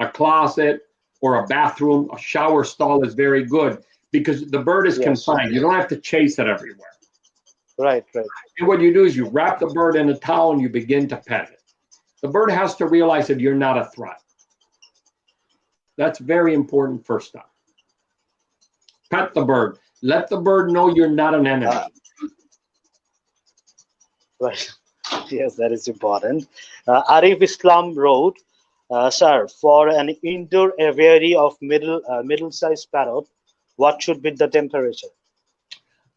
a closet or a bathroom. A shower stall is very good because the bird is confined. You don't have to chase it everywhere. Right, right. And what you do is you wrap the bird in a towel and you begin to pet it. The bird has to realize that you're not a threat. That's very important first step. Pet the bird. Let the bird know you're not an enemy. Right. Yes, that is important. Arif Islam wrote, sir, for an indoor aviary of middle-sized parrot, what should be the temperature?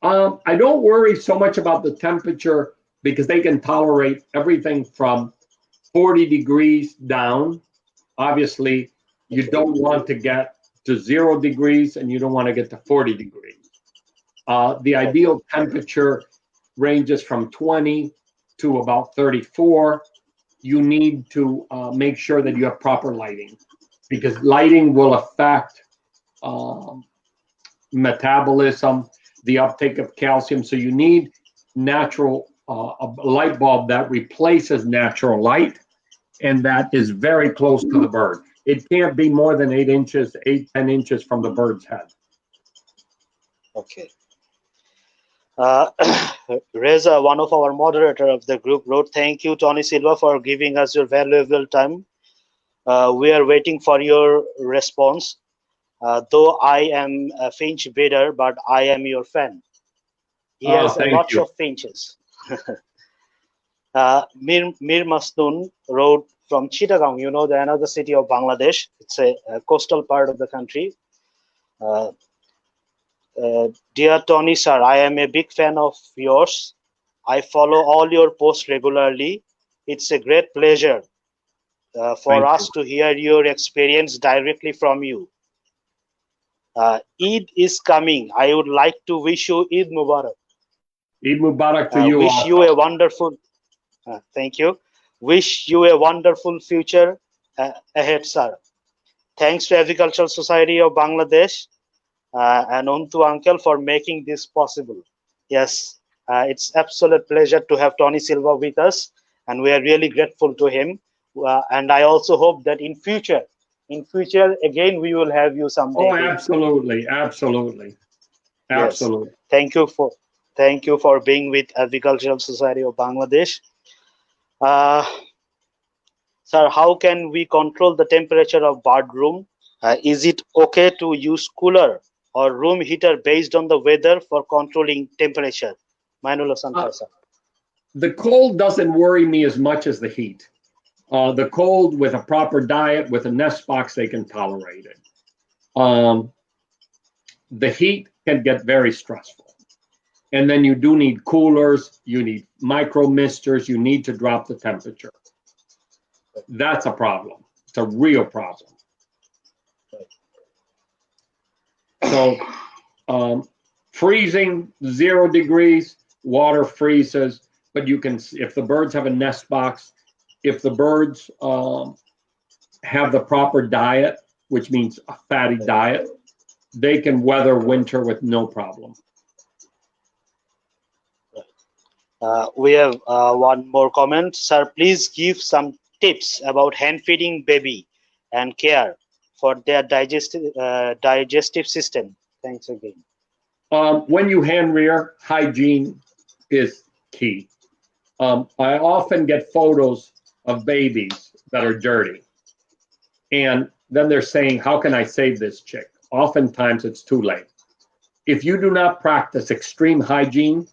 I don't worry so much about the temperature because they can tolerate everything from 40 degrees down. Obviously, you don't want to get to 0 degrees and you don't want to get to 40 degrees. The ideal temperature ranges from 20 to about 34. You need to make sure that you have proper lighting because lighting will affect metabolism, the uptake of calcium. So you need natural, a light bulb that replaces natural light and that is very close to the bird. It can't be more than 8 inches, 10 inches from the bird's head. Okay. Reza, one of our moderator of the group, wrote, thank you, Tony Silva, for giving us your valuable time. We are waiting for your response. Though I am a finch breeder, but I am your fan. He has lots of finches. Mir Masnoon wrote from Chittagong, the another city of Bangladesh. It's a coastal part of the country. Dear Tony sir, I am a big fan of yours. I follow all your posts regularly. It's a great pleasure for us to hear your experience directly from you. Eid is coming. I would like to wish you Eid Mubarak. Eid Mubarak to you. Wish Also. you a wonderful. Thank you. Wish you a wonderful future ahead, sir. Thanks to Agricultural Society of Bangladesh and Untu uncle for making this possible. Yes, it's absolute pleasure to have Tony Silva with us, and we are really grateful to him. And I also hope that in future again we will have you someday. Oh, absolutely, absolutely, absolutely. Yes. Thank you for being with Agricultural Society of Bangladesh. Sir, how can we control the temperature of bird room? Is it okay to use cooler or room heater based on the weather for controlling temperature? The cold doesn't worry me as much as the heat. The cold, with a proper diet, with a nest box, they can tolerate it. The heat can get very stressful. And then you do need coolers, you need micro misters, you need to drop the temperature. That's a problem. It's a real problem. So freezing 0 degrees, water freezes, but you can, if the birds have a nest box, if the birds have the proper diet, which means a fatty diet, they can weather winter with no problem. We have one more comment. Sir, please give some tips about hand feeding baby and care for their digestive system. Thanks again. When you hand rear, hygiene is key. I often get photos of babies that are dirty, and then they're saying, how can I save this chick? Oftentimes it's too late. If you do not practice extreme hygiene,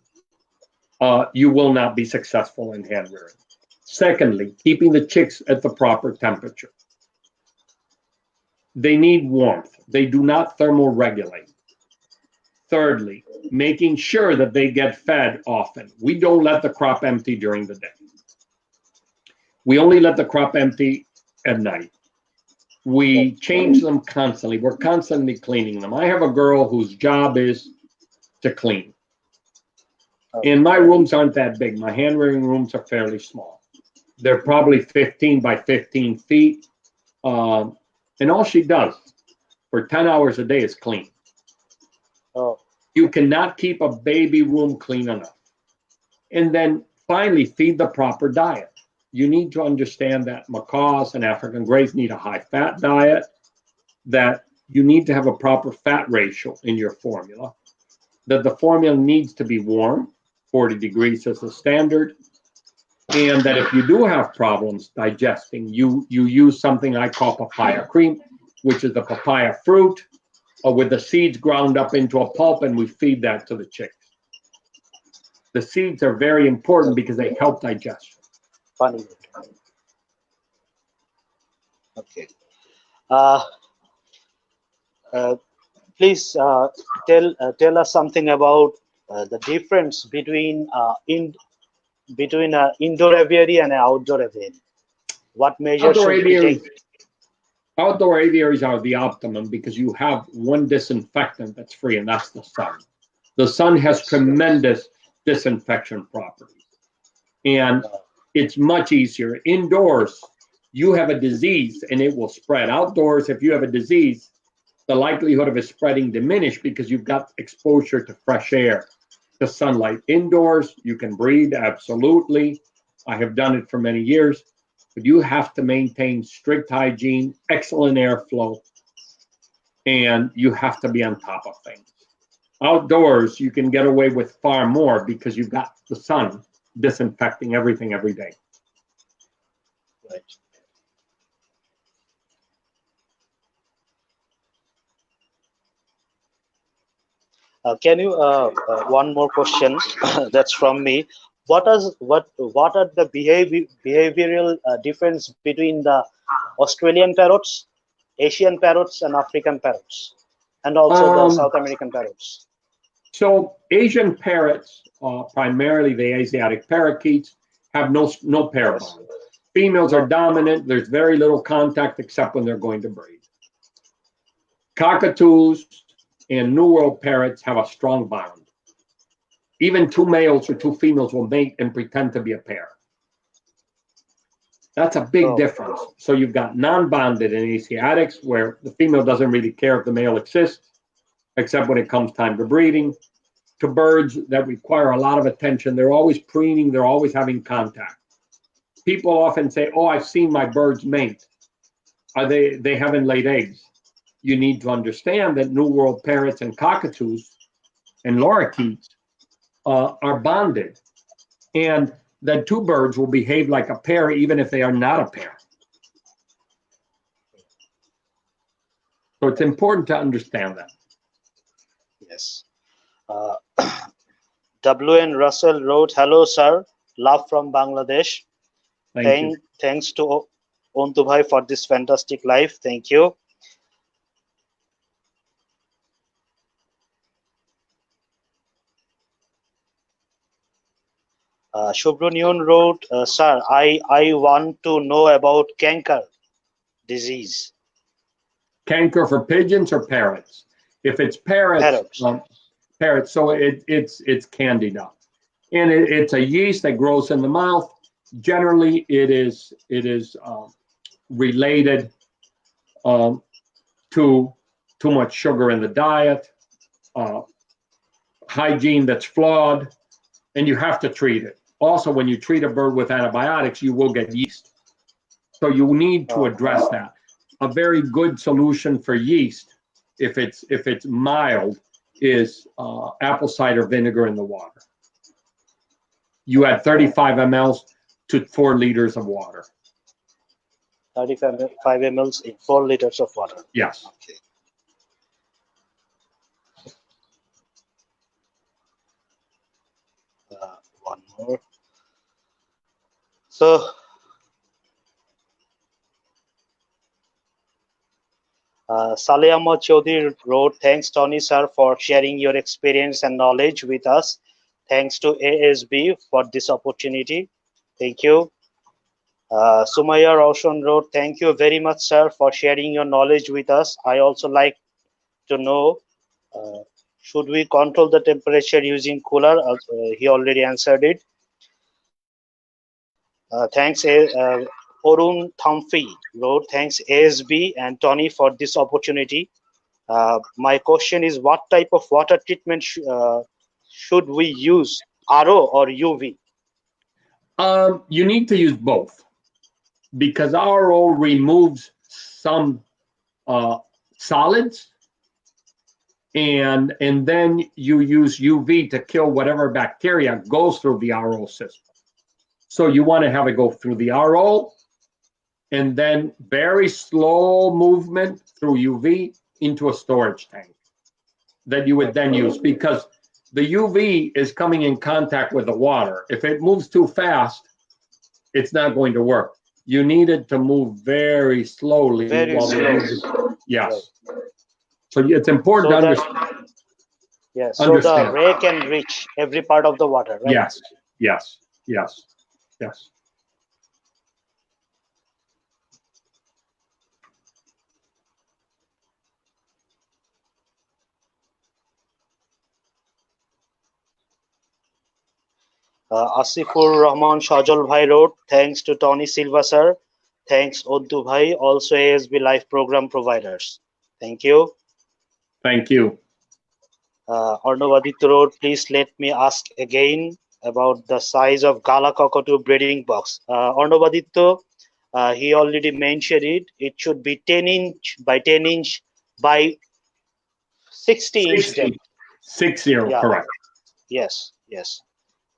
you will not be successful in hand rearing. Secondly, keeping the chicks at the proper temperature. They need warmth. They do not thermoregulate. Thirdly, making sure that they get fed often. We don't let the crop empty during the day. We only let the crop empty at night. We change them constantly. We're constantly cleaning them. I have a girl whose job is to clean. And my rooms aren't that big. My hand rearing rooms are fairly small. They're probably 15 by 15 feet. And all she does for 10 hours a day is clean. Oh. You cannot keep a baby room clean enough. And then finally, feed the proper diet. You need to understand that macaws and African greys need a high fat diet, that you need to have a proper fat ratio in your formula, that the formula needs to be warm, 40 degrees is the standard, and that if you do have problems digesting, you use something I call papaya cream, which is the papaya fruit, with the seeds ground up into a pulp, and we feed that to the chicks. The seeds are very important because they help digestion. Funny. Okay. Please tell us something about the difference between indoor aviary and outdoor aviary. What measures should we take? Outdoor aviaries are the optimum because you have one disinfectant that's free, and that's the sun. The sun has tremendous disinfection properties, and it's much easier. Indoors, you have a disease and it will spread. Outdoors, if you have a disease, the likelihood of it spreading diminish because you've got exposure to fresh air, to sunlight. Indoors, you can breathe, absolutely. I have done it for many years, but you have to maintain strict hygiene, excellent airflow, and you have to be on top of things. Outdoors, you can get away with far more because you've got the sun disinfecting everything every day. Right. Can you one more question that's from me? What are the behavioral difference between the Australian parrots, Asian parrots, and African parrots, and also the South American parrots? So Asian parrots, primarily the Asiatic parakeets, have no pair bond. Females are dominant. There's very little contact except when they're going to breed. Cockatoos and New World parrots have a strong bond. Even two males or two females will mate and pretend to be a pair. That's a big Oh. difference. So you've got non-bonded in Asiatics, where the female doesn't really care if the male exists, except when it comes time to breeding, to birds that require a lot of attention. They're always preening, they're always having contact. People often say, oh, I've seen my birds mate. They haven't laid eggs. You need to understand that New World parrots and cockatoos and lorikeets are bonded, and that two birds will behave like a pair even if they are not a pair. So it's important to understand that. Yes. W.N. Russell wrote, hello, sir. Love from Bangladesh. Thank you. Thanks to Ontu Bhai for this fantastic live. Thank you. Shubhranian wrote, sir, I want to know about canker disease. Canker for pigeons or parrots? If it's parrots, parrots. So it's candida, and it's a yeast that grows in the mouth. Generally, it is related to too much sugar in the diet, hygiene that's flawed, and you have to treat it. Also, when you treat a bird with antibiotics, you will get yeast. So you need to address that. A very good solution for yeast, if it's mild, is apple cider vinegar in the water. You add 35 mL to 4 liters of water. 35 mL in 4 liters of water. Yes. Okay. One more. So, Saleh Ahmad Chaudhary wrote, thanks, Tony, sir, for sharing your experience and knowledge with us. Thanks to ASB for this opportunity. Thank you. Sumaya Roshan wrote, thank you very much, sir, for sharing your knowledge with us. I also like to know, should we control the temperature using cooler? He already answered it. Thanks, Orun Thamfi wrote, thanks ASB and Tony for this opportunity. My question is, what type of water treatment should we use, RO or UV? You need to use both, because RO removes some solids, and then you use UV to kill whatever bacteria goes through the RO system. So you want to have it go through the RO, and then very slow movement through UV into a storage tank that you would then use, because the UV is coming in contact with the water. If it moves too fast, it's not going to work. You need it to move very slowly. Very slowly. Yes. So it's important to understand. Yes. So the ray can reach every part of the water, right? Yes. Yes. Yes. Yes. Asifur Rahman Shajol Bhai wrote, thanks to Tony Silva, sir. Thanks, Ontu Bhai, also ASB Live program providers. Thank you. Thank you. Arnav Aditya wrote, please let me ask again about the size of Gala cockatoo breeding box. Arnav Aditya, he already mentioned it. It should be 10 inch by 10 inch by 60 inch depth. 60, yeah. Correct. Yes, yes.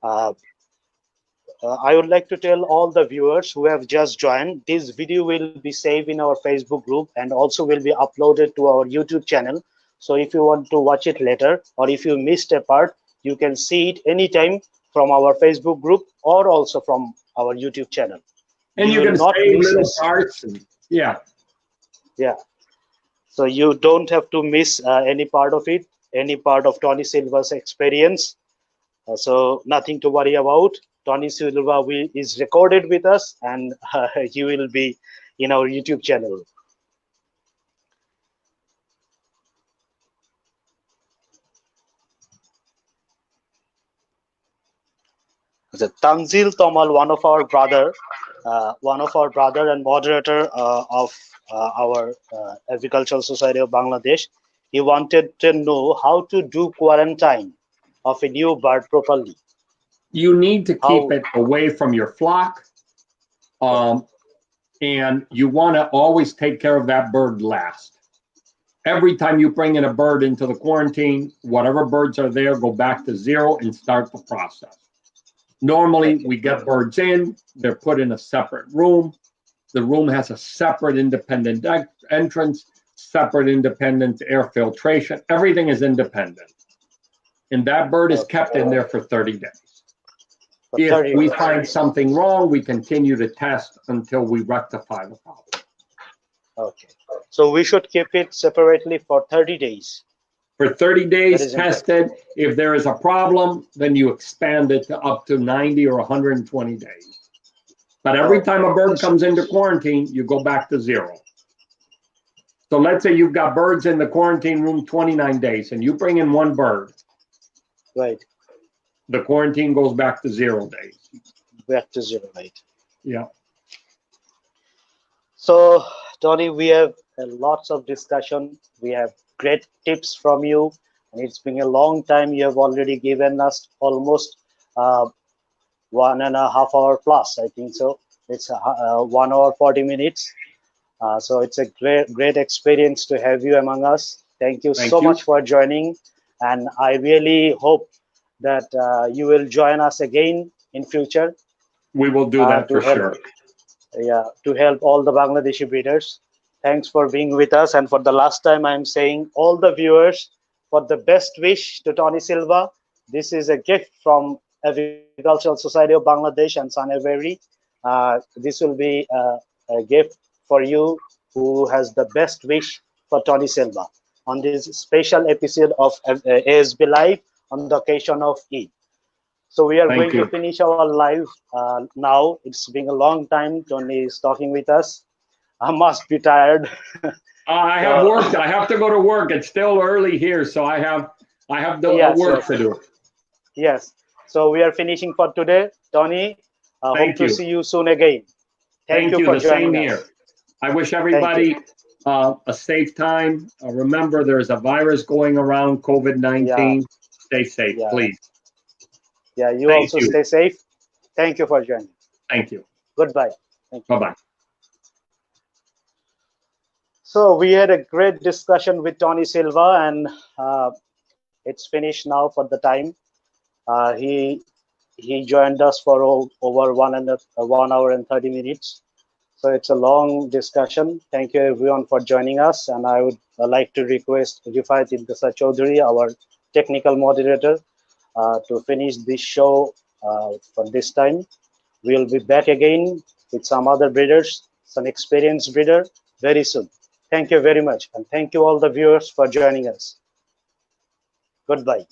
I would like to tell all the viewers who have just joined, this video will be saved in our Facebook group and also will be uploaded to our YouTube channel. So if you want to watch it later, or if you missed a part, you can see it anytime from our Facebook group or also from our YouTube channel. And you can save little parts. Yeah. Yeah. So you don't have to miss any part of it, any part of Tony Silva's experience. So nothing to worry about. Tony Silva is recorded with us, and he will be in our YouTube channel. the Tanzil Tomal, one of our brother and moderator of our Agricultural Society of Bangladesh. He wanted to know how to do quarantine of a new bird properly. You need to keep How? it away from your flock. And you want to always take care of that bird last. Every time you bring in a bird into the quarantine, whatever birds are there, go back to zero and start the process. Normally, we get birds in, they're put in a separate room. The room has a separate independent entrance, separate independent air filtration. Everything is independent. And that bird is kept in there for 30 days. If we find something wrong, we continue to test until we rectify the problem. Okay. So we should keep it separately for 30 days. For 30 days, tested. If there is a problem, then you expand it to up to 90 or 120 days. But every time a bird comes into quarantine, you go back to zero. So let's say you've got birds in the quarantine room 29 days and you bring in one bird. Right. The quarantine goes back to 0 days. Back to zero, right? Yeah. So, Tony, we have lots of discussion. We have great tips from you, and it's been a long time. You have already given us almost 1.5 hours plus, I think so. It's 1 hour 40 minutes. So it's a great experience to have you among us. Thank you so much for joining, and I really hope that you will join us again in future. We will do that for sure. Yeah, to help all the Bangladeshi breeders. Thanks for being with us. And for the last time, I'm saying all the viewers, for the best wish to Tony Silva. This is a gift from Agricultural Society of Bangladesh and Saneveri. This will be a gift for you who has the best wish for Tony Silva on this special episode of ASB Live on the occasion of Eid. So we are going to finish our live now. It's been a long time. Tony is talking with us. I must be tired. I have work. I have to go to work. It's still early here, so I have the work to do. Yes. So we are finishing for today. Tony, hope to see you soon again. Thank you for joining us. Here. I wish everybody a safe time. Remember, there's a virus going around, COVID-19. Stay safe, please. Yeah, you also stay safe. Thank you for joining. Thank you. Goodbye. Thank you. Bye-bye. So we had a great discussion with Tony Silva, and it's finished now for the time. He joined us for over 1 hour and 30 minutes. So it's a long discussion. Thank you everyone for joining us, and I would like to request Rifat Intisar Chaudhary, our technical moderator, to finish this show for this time. We'll be back again with some other breeders, some experienced breeder very soon. Thank you very much, and thank you all the viewers for joining us. Goodbye.